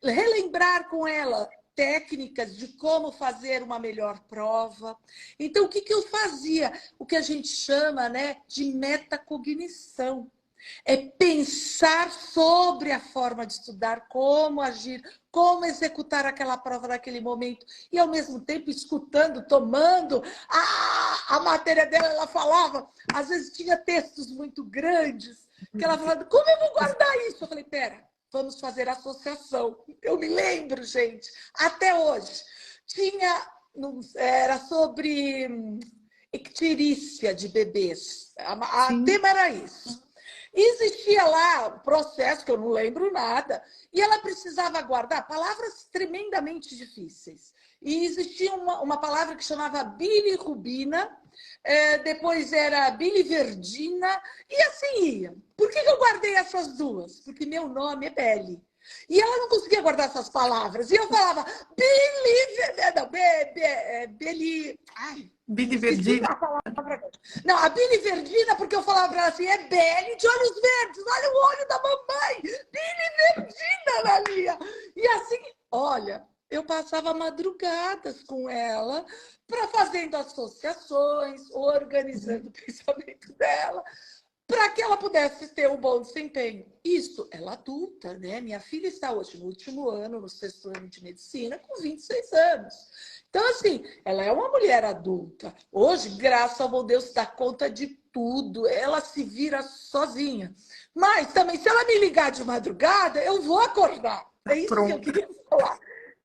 relembrar com ela técnicas de como fazer uma melhor prova. Então, o que eu fazia? O que a gente chama, né, de metacognição. É pensar sobre a forma de estudar, como agir, como executar aquela prova naquele momento. E, ao mesmo tempo, escutando, tomando a matéria dela. Ela falava, às vezes tinha textos muito grandes, que ela falava, como eu vou guardar isso? Eu falei, pera, vamos fazer associação. Eu me lembro, gente, até hoje. Era sobre icterícia de bebês. O tema era isso. Existia lá um processo, que eu não lembro nada, e ela precisava guardar palavras tremendamente difíceis. E existia uma palavra que chamava bilirrubina, depois era biliverdina, e assim ia. Por que eu guardei essas duas? Porque meu nome é Beli. E ela não conseguia guardar essas palavras. E eu falava, Biliverdina. Não, a biliverdina, porque eu falava para ela assim, é Beli de olhos verdes, olha o olho da mamãe, biliverdina na minha. E assim, olha, eu passava madrugadas com ela para fazendo associações, organizando o pensamento dela, para que ela pudesse ter um bom desempenho. Isso, ela adulta, né? Minha filha está hoje no último ano, no 6º ano de medicina, com 26 anos. Então, assim, ela é uma mulher adulta. Hoje, graças ao bom Deus, dá conta de tudo. Ela se vira sozinha. Mas também, se ela me ligar de madrugada, eu vou acordar. É isso que eu queria falar.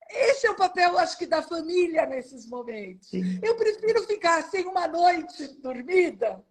Esse é o papel, acho que, da família nesses momentos. Sim. Eu prefiro ficar sem uma noite dormida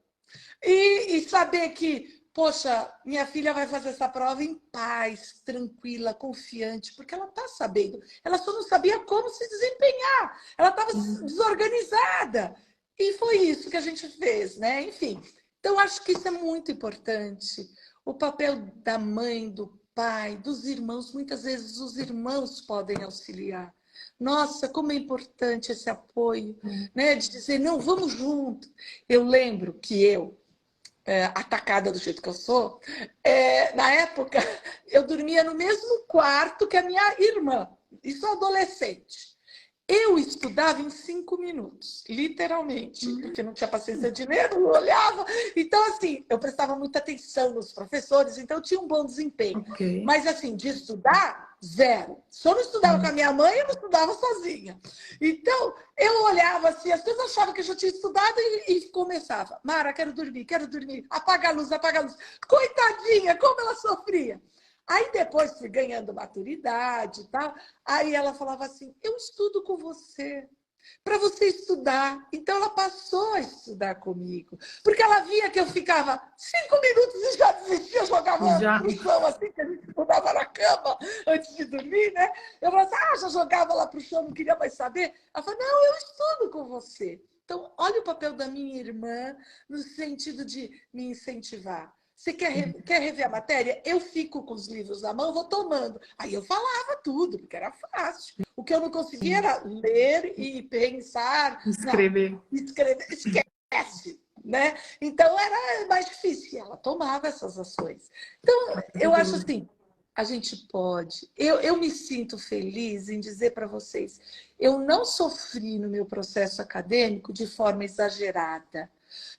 e saber que, poxa, minha filha vai fazer essa prova em paz, tranquila, confiante, porque ela está sabendo. Ela só não sabia como se desempenhar. Ela estava desorganizada. E foi isso que a gente fez, né? Enfim, então acho que isso é muito importante. O papel da mãe, do pai, dos irmãos, muitas vezes os irmãos podem auxiliar. Nossa, como é importante esse apoio, né? De dizer, não, vamos junto. Eu lembro que atacada do jeito que eu sou, na época eu dormia no mesmo quarto que a minha irmã, isso adolescente. Eu estudava em 5 minutos, literalmente, porque não tinha paciência de ler, não olhava. Então, assim, eu prestava muita atenção nos professores, então eu tinha um bom desempenho. Okay. Mas, assim, de estudar, zero. Se eu não estudava com a minha mãe, eu não estudava sozinha. Então, eu olhava assim, as pessoas achavam que eu já tinha estudado e começava. Mara, quero dormir, apaga a luz, apaga a luz. Coitadinha, como ela sofria. Aí depois fui ganhando maturidade e tal. Aí ela falava assim, eu estudo com você, para você estudar. Então ela passou a estudar comigo. Porque ela via que eu ficava 5 minutos e já desistia, jogava no chão, assim, que a gente estudava na cama antes de dormir, né? Eu falava assim, já jogava lá para o chão, não queria mais saber. Ela falou, não, eu estudo com você. Então, olha o papel da minha irmã no sentido de me incentivar. Você quer rever a matéria? Eu fico com os livros na mão, vou tomando. Aí eu falava tudo, porque era fácil. O que eu não conseguia era ler e pensar. Escrever. Não, escrever, esquece. Né? Então era mais difícil. E ela tomava essas ações. Então, eu acho assim, A gente pode. Eu me sinto feliz em dizer para vocês, eu não sofri no meu processo acadêmico de forma exagerada.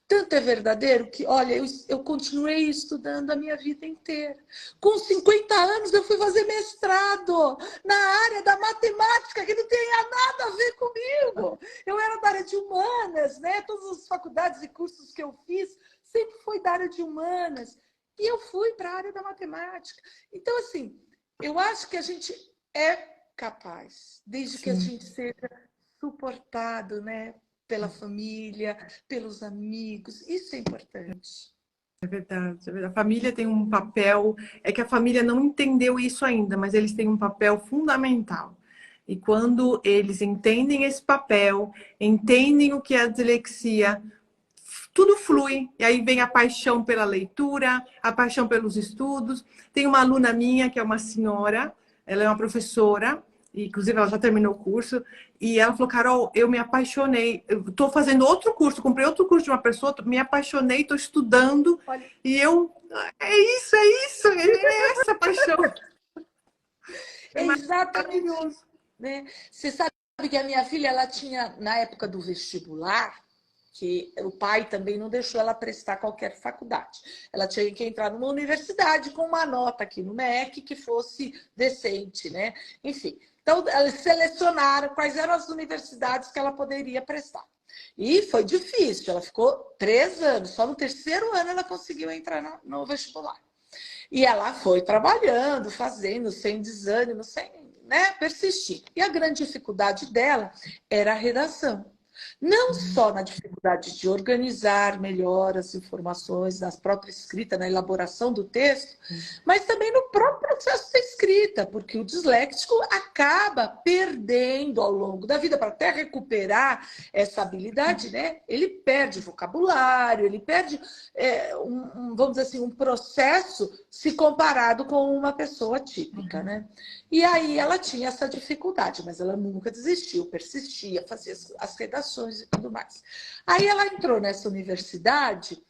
Tanto é verdadeiro que, olha, eu continuei estudando a minha vida inteira. Com 50 anos eu fui fazer mestrado na área da matemática, que não tinha nada a ver comigo. Eu era da área de humanas, né? Todas as faculdades e cursos que eu fiz sempre foi da área de humanas. E eu fui para a área da matemática. Então, assim, eu acho que a gente é capaz, desde que a Sim. gente seja suportado, né? Pela família, pelos amigos. Isso é importante. É verdade, é verdade. A família tem um papel, é que a família não entendeu isso ainda, mas eles têm um papel fundamental. E quando eles entendem esse papel, entendem o que é a dislexia, tudo flui. E aí vem a paixão pela leitura, a paixão pelos estudos. Tem uma aluna minha, que é uma senhora, ela é uma professora, e, inclusive ela já terminou o curso, e ela falou, Carol, eu me apaixonei, eu estou fazendo outro curso, comprei outro curso de uma pessoa, me apaixonei, estou estudando, Olha, e eu, é isso, é essa paixão. É é exatamente isso, maravilhoso. né? Você sabe que a minha filha, ela tinha, na época do vestibular, que o pai também não deixou ela prestar qualquer faculdade. Ela tinha que entrar numa universidade com uma nota aqui no MEC que fosse decente, né? Enfim, então eles selecionaram quais eram as universidades que ela poderia prestar. E foi difícil, ela ficou 3 anos, só no terceiro ano ela conseguiu entrar no vestibular. E ela foi trabalhando, fazendo, sem desânimo, sem, né, persistir. E a grande dificuldade dela era a redação. Não só na dificuldade de organizar melhor as informações, na própria escrita, na elaboração do texto, mas também no próprio processo da escrita, porque o disléxico acaba perdendo ao longo da vida, para até recuperar essa habilidade, né? Ele perde vocabulário, ele perde, vamos dizer assim, um processo se comparado com uma pessoa típica, né? E aí ela tinha essa dificuldade, mas ela nunca desistiu, persistia, fazia as redações e tudo mais. Aí ela entrou nessa universidade,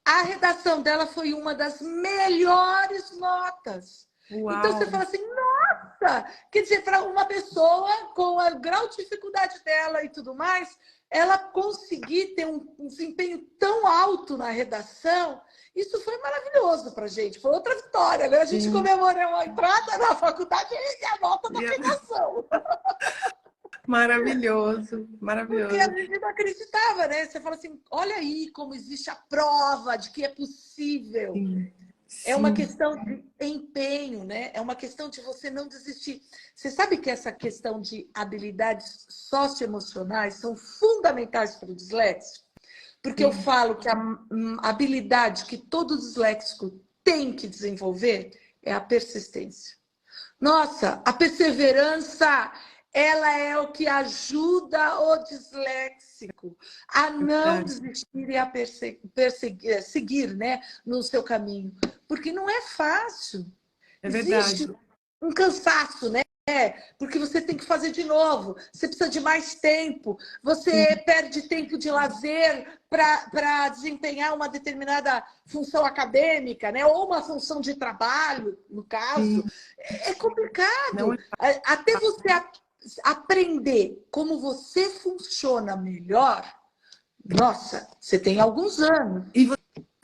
a redação dela foi uma das melhores notas. Então você Uau! fala assim, nossa! Quer dizer, para uma pessoa com o grau de dificuldade dela e tudo mais, ela conseguir ter um desempenho tão alto na redação, isso foi maravilhoso para a gente. Foi outra vitória, né? A gente Sim. comemorou a entrada na faculdade e a nota da redação. Maravilhoso, Porque a maravilhoso. gente não acreditava, né? Você fala assim, olha aí como existe a prova de que é possível. Sim, É uma sim, questão de empenho, né? É uma questão de você não desistir. Você sabe que essa questão de habilidades socioemocionais são fundamentais para o disléxico? Porque eu sim. falo que a habilidade que todo disléxico tem que desenvolver é a persistência. Nossa, a perseverança, ela é o que ajuda o disléxico a É não verdade. desistir e a seguir, né, no seu caminho. Porque não é fácil. É Existe verdade. um cansaço, né? Porque você tem que fazer de novo, você precisa de mais tempo, Sim, você perde tempo de lazer para desempenhar uma determinada função acadêmica, né? Ou uma função de trabalho, no caso. sim. É Não complicado. é Até você aprender como você funciona melhor, nossa, você tem alguns anos. E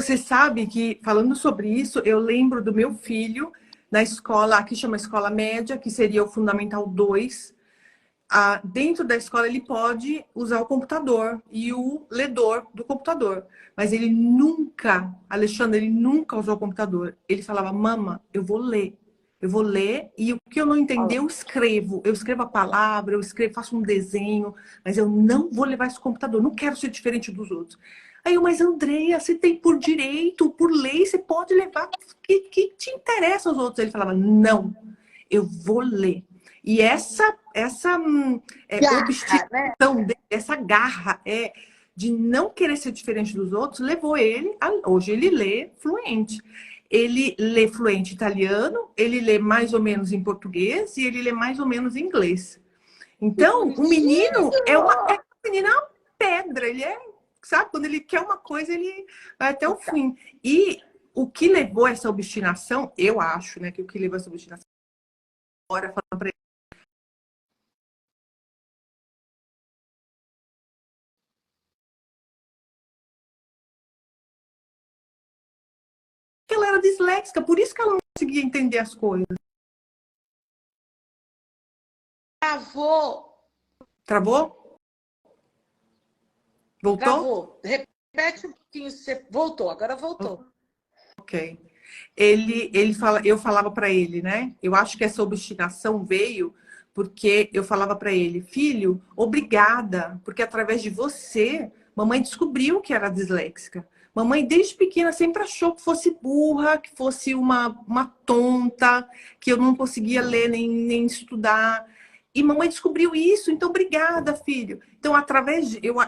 você sabe que, falando sobre isso, eu lembro do meu filho na escola, aqui chama escola média, que seria o Fundamental 2. Dentro da escola ele pode usar o computador e o ledor do computador. Mas ele nunca, Alexandre, ele nunca usou o computador. Ele falava, mama, eu vou ler. Eu vou ler e o que eu não entender eu escrevo. Eu escrevo a palavra, eu escrevo, faço um desenho, mas eu não vou levar esse computador. Não quero ser diferente dos outros. Aí eu, mas Andreia, você tem por direito, por lei, você pode levar. Que te interessa os outros? Ele falava, não, eu vou ler. E essa Garra, né? obstinação dele, essa garra de não querer ser diferente dos outros, levou ele hoje ele lê fluente. Ele lê fluente italiano, ele lê mais ou menos em português e ele lê mais ou menos em inglês. Que Então, o bonitinho! menino um menino é uma pedra, ele sabe, quando ele quer uma coisa, ele vai até o fim. E o que levou essa obstinação, eu acho, né, que o que levou essa obstinação, agora falando para ele, que ela era disléxica, por isso que ela não conseguia entender as coisas. Travou. Travou? Voltou? Travou. Repete um pouquinho. Você voltou, agora voltou. Ok. Eu falava para ele, né? Eu acho que essa obstinação veio porque eu falava para ele, filho, obrigada, porque através de você, mamãe descobriu que era disléxica. Mamãe, desde pequena, sempre achou que fosse burra, que fosse uma tonta, que eu não conseguia ler nem estudar. E mamãe descobriu isso, então obrigada, filho. Então,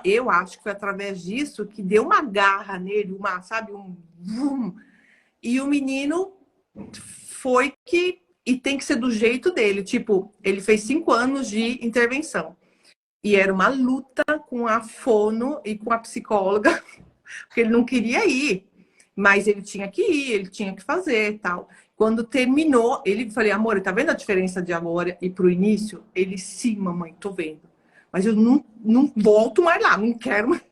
eu acho que foi através disso que deu uma garra nele, sabe, um vum, e o menino foi que. E tem que ser do jeito dele. Tipo, ele fez 5 anos de intervenção. E era uma luta com a fono e com a psicóloga, porque ele não queria ir. Mas ele tinha que ir, ele tinha que fazer e tal. Quando terminou, ele falei, amor, tá vendo a diferença de agora e pro início? Ele, sim, mamãe, tô vendo. Mas eu não volto mais lá, não quero mais.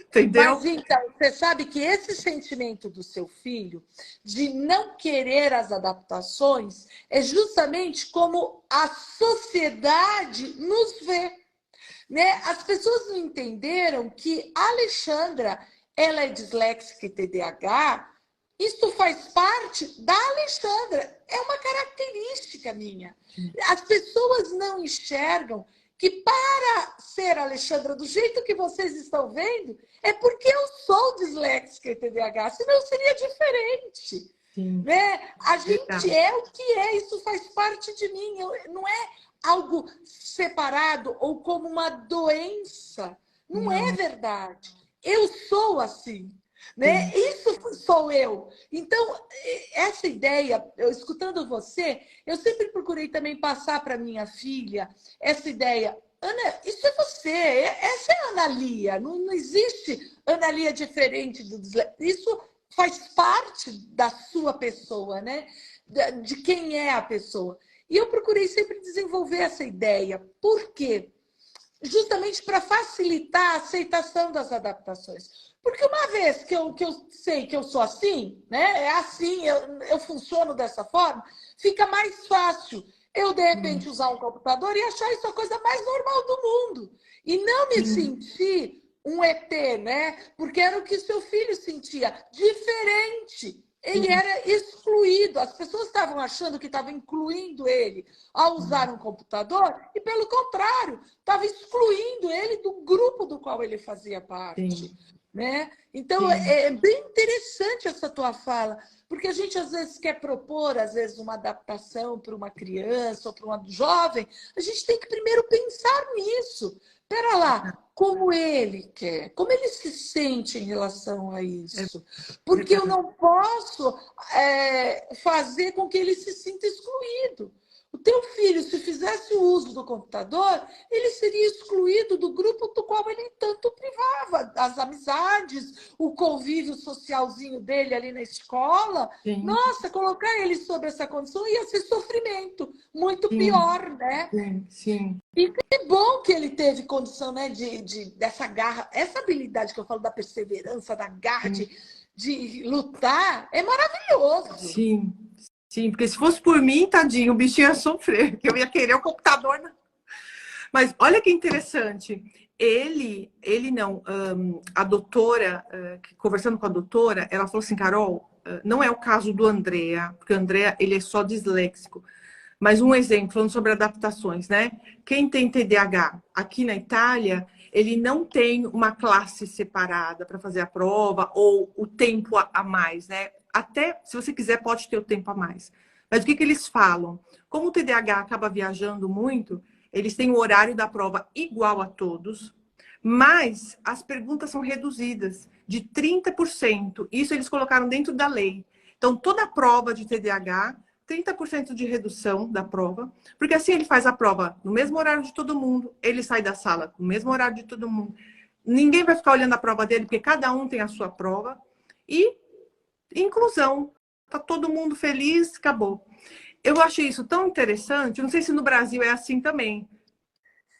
Entendeu? Mas então, você sabe que esse sentimento do seu filho de não querer as adaptações é justamente como a sociedade nos vê, né? As pessoas não entenderam que a Alexandra, ela é disléxica e TDAH. Isso faz parte da Alexandra, é uma característica minha. As pessoas não enxergam que para ser Alexandra do jeito que vocês estão vendo, é porque eu sou disléxica e TDAH, senão seria diferente. Sim. Né? A gente é o que é, isso faz parte de mim, não é algo separado ou como uma doença. Não é verdade. Eu sou assim. Né? Isso sou eu. Então, essa ideia, eu escutando você, eu sempre procurei também passar para minha filha essa ideia. Ana, isso é você, essa é a Analia. Não existe Analia diferente do dislexia. Isso faz parte da sua pessoa, né? De quem é a pessoa. E eu procurei sempre desenvolver essa ideia. Por quê? Justamente para facilitar a aceitação das adaptações. Porque uma vez que eu sei que eu sou assim, né? É assim, eu funciono dessa forma, fica mais fácil eu, de repente, usar um computador e achar isso a coisa mais normal do mundo. E não me sentir um ET, né? Porque era o que seu filho sentia, diferente. Ele era excluído. As pessoas estavam achando que estavam incluindo ele ao usar um computador e, pelo contrário, estava excluindo ele do grupo do qual ele fazia parte. Né? Então, é bem interessante essa tua fala, porque a gente, às vezes, quer propor, às vezes, uma adaptação para uma criança ou para uma jovem. A gente tem que primeiro pensar nisso. Espera lá, como ele quer, como ele se sente em relação a isso. Porque eu não posso fazer com que ele se sinta excluído. O teu filho, se fizesse o uso do computador, ele seria excluído do grupo do qual ele tanto privava, as amizades, o convívio socialzinho dele ali na escola. Sim. Nossa, colocar ele sob essa condição ia ser sofrimento, muito pior, né? Sim. E que bom que ele teve condição, né, dessa garra, essa habilidade que eu falo da perseverança, da garra de lutar, é maravilhoso. Sim, porque se fosse por mim, tadinho, o bichinho ia sofrer, que eu ia querer o computador. Mas olha que interessante, ele não, a doutora, conversando com a doutora, ela falou assim, Carol, não é o caso do Andrea, porque o Andrea, ele é só disléxico. Mas um exemplo, falando sobre adaptações, né? Quem tem TDAH aqui na Itália, ele não tem uma classe separada para fazer a prova ou o tempo a mais, né? Até, se você quiser, pode ter o tempo a mais. Mas o que eles falam? Como o TDAH acaba viajando muito, eles têm o horário da prova igual a todos, mas as perguntas são reduzidas de 30%. Isso eles colocaram dentro da lei. Então, toda a prova de TDAH 30% de redução da prova, porque assim ele faz a prova no mesmo horário de todo mundo, ele sai da sala no mesmo horário de todo mundo. Ninguém vai ficar olhando a prova dele, porque cada um tem a sua prova. E inclusão. Tá todo mundo feliz, acabou. Eu achei isso tão interessante. Não sei se no Brasil é assim também.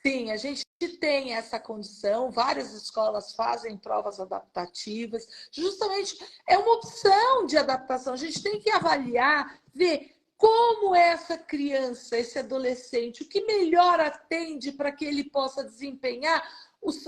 Sim, a gente tem essa condição, várias escolas fazem provas adaptativas, justamente é uma opção de adaptação. A gente tem que avaliar, ver como essa criança, esse adolescente, o que melhor atende para que ele possa desempenhar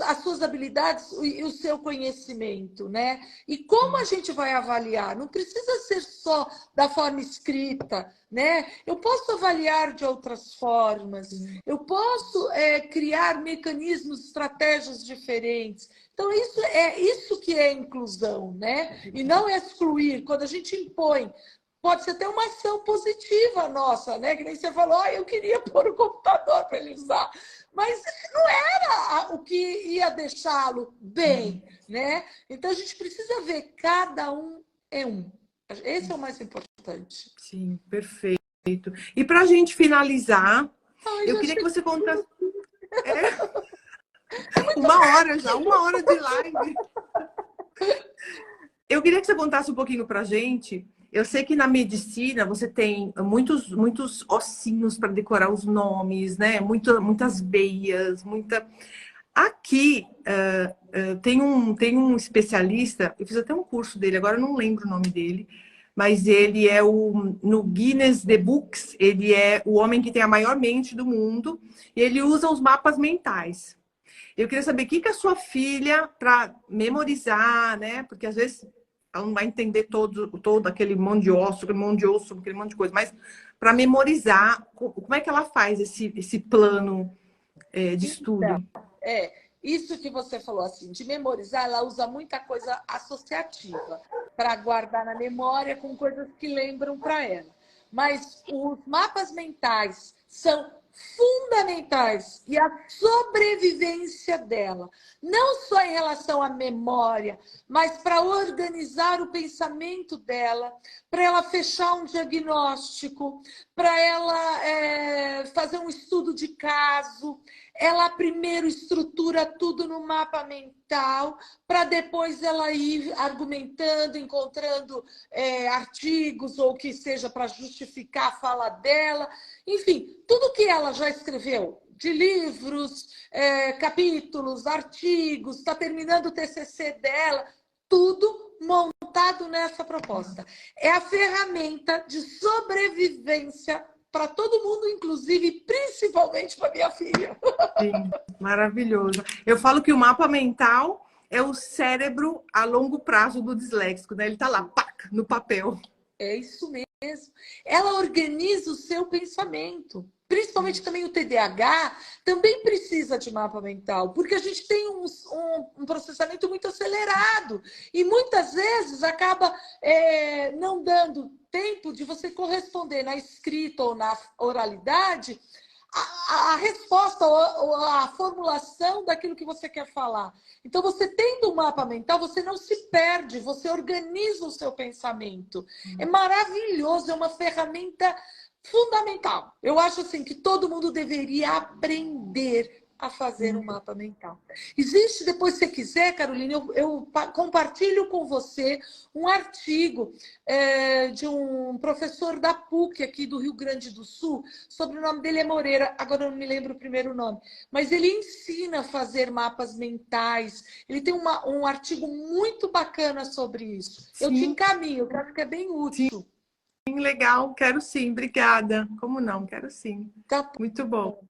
as suas habilidades e o seu conhecimento, né? E como a gente vai avaliar? Não precisa ser só da forma escrita, né? Eu posso avaliar de outras formas, eu posso criar mecanismos, estratégias diferentes. Então, isso é isso que é inclusão, né? E não excluir. Quando a gente impõe, pode ser até uma ação positiva nossa, né? Que nem você falou, eu queria pôr o computador para ele usar. Mas não era o que ia deixá-lo bem, né? Então, a gente precisa ver, cada um é um. Esse é o mais importante. Sim, perfeito. E para a gente finalizar, Ai, eu já queria que chegou. você contasse. Uma hora já, uma hora de live. Eu queria que você contasse um pouquinho para a gente. Eu sei que na medicina você tem muitos ossinhos para decorar os nomes, né? Muitas veias, muita. Aqui tem um especialista, eu fiz até um curso dele, agora eu não lembro o nome dele, mas ele é no Guinness The Books, ele é o homem que tem a maior mente do mundo, e ele usa os mapas mentais. Eu queria saber o que a sua filha, para memorizar, né? Porque às vezes ela não vai entender todo aquele monte de osso, aquele monte de coisa, mas para memorizar, como é que ela faz esse plano de Então, estudo? isso que você falou assim, de memorizar, ela usa muita coisa associativa para guardar na memória com coisas que lembram para ela. Mas os mapas mentais são fundamentais e a sobrevivência dela, não só em relação à memória, mas para organizar o pensamento dela, para ela fechar um diagnóstico, para ela fazer um estudo de caso. Ela primeiro estrutura tudo no mapa mental, para depois ela ir argumentando, encontrando artigos ou que seja para justificar a fala dela. Enfim, tudo que ela já escreveu, de livros, capítulos, artigos, está terminando o TCC dela, tudo montado nessa proposta. É a ferramenta de sobrevivência para todo mundo, inclusive, principalmente para minha filha. Sim, maravilhoso. Eu falo que o mapa mental é o cérebro a longo prazo do disléxico, né? Ele tá lá, pac, no papel. É isso mesmo. Ela organiza o seu pensamento. Principalmente também o TDAH também precisa de mapa mental, porque a gente tem um processamento muito acelerado e muitas vezes acaba não dando tempo de você corresponder na escrita ou na oralidade a resposta ou a formulação daquilo que você quer falar. Então, você tendo um mapa mental, você não se perde, você organiza o seu pensamento. É maravilhoso, é uma ferramenta fundamental. Eu acho assim que todo mundo deveria aprender a fazer um mapa mental. Existe, depois se você quiser, Carolina, eu compartilho com você um artigo de um professor da PUC aqui do Rio Grande do Sul, sobre o nome dele é Moreira, agora eu não me lembro o primeiro nome, mas ele ensina a fazer mapas mentais, ele tem um artigo muito bacana sobre isso. Eu te Sim, encaminho, eu acho que é bem sim, útil. legal. Quero sim, obrigada. Como não? Quero sim. Tá. Muito bom.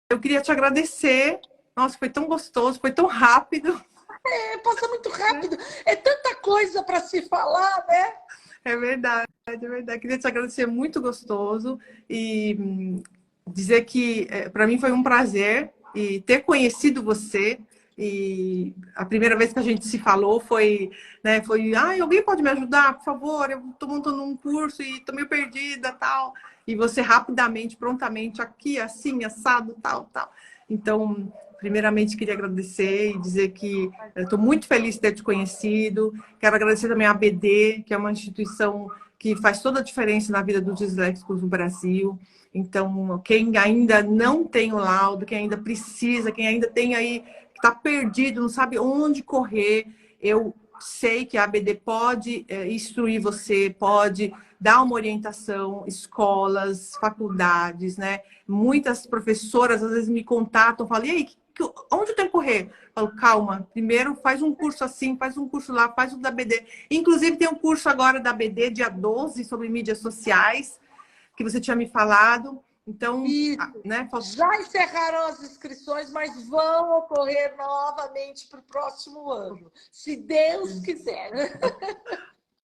Eu queria te agradecer. Nossa, foi tão gostoso, foi tão rápido. Passa muito rápido, é tanta coisa para se falar, né? É verdade, é verdade. Queria te agradecer, muito gostoso. E dizer que para mim foi um prazer e ter conhecido você. E a primeira vez que a gente se falou alguém pode me ajudar, por favor? Eu estou montando um curso e estou meio perdida, tal. E você rapidamente, prontamente, aqui, assim, assado, tal, tal. Então, primeiramente, queria agradecer e dizer que estou muito feliz de ter te conhecido. Quero agradecer também a ABD, que é uma instituição que faz toda a diferença na vida dos disléxicos no Brasil. Então, quem ainda não tem o laudo, quem ainda precisa, quem ainda tem aí, que está perdido, não sabe onde correr, eu sei que a ABD pode instruir você, pode dar uma orientação, escolas, faculdades, né? Muitas professoras às vezes me contatam, falam, e aí, onde eu tenho que correr? Eu falo, calma, primeiro faz um curso assim, faz um curso lá, faz o da ABD. Inclusive tem um curso agora da ABD, dia 12, sobre mídias sociais, que você tinha me falado. Então, né? Já encerraram as inscrições, mas vão ocorrer novamente para o próximo ano, se Deus quiser.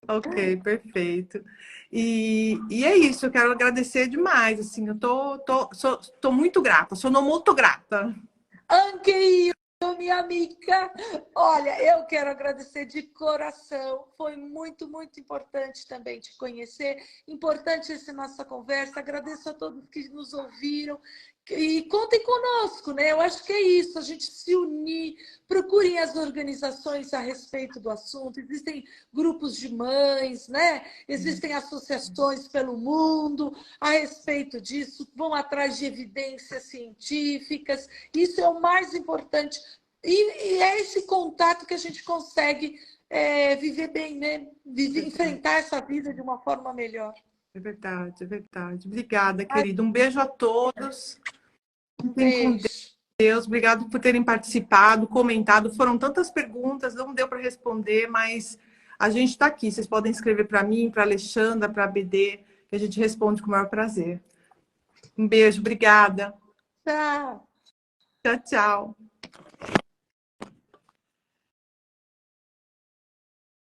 Ok, perfeito. E é isso, eu quero agradecer demais. Assim, eu tô muito grata, sou muito grata. Anche minha amiga. Olha, eu quero agradecer de coração. Foi muito, muito importante também te conhecer. Importante essa nossa conversa. Agradeço a todos que nos ouviram. E contem conosco, né? Eu acho que é isso, a gente se unir, procurem as organizações a respeito do assunto. Existem grupos de mães, né? Existem associações pelo mundo a respeito disso, vão atrás de evidências científicas. Isso é o mais importante. E é esse contato que a gente consegue viver bem, né? Enfrentar essa vida de uma forma melhor. É verdade, é verdade. Obrigada, querida. Um beijo a todos. Fiquem com Beijo. Deus. Obrigado por terem participado, comentado. Foram tantas perguntas, não deu para responder, mas a gente está aqui. Vocês podem escrever para mim, para a Alexandra, para a BD, que a gente responde com o maior prazer. Um beijo, obrigada. Tchau. Tchau, tchau.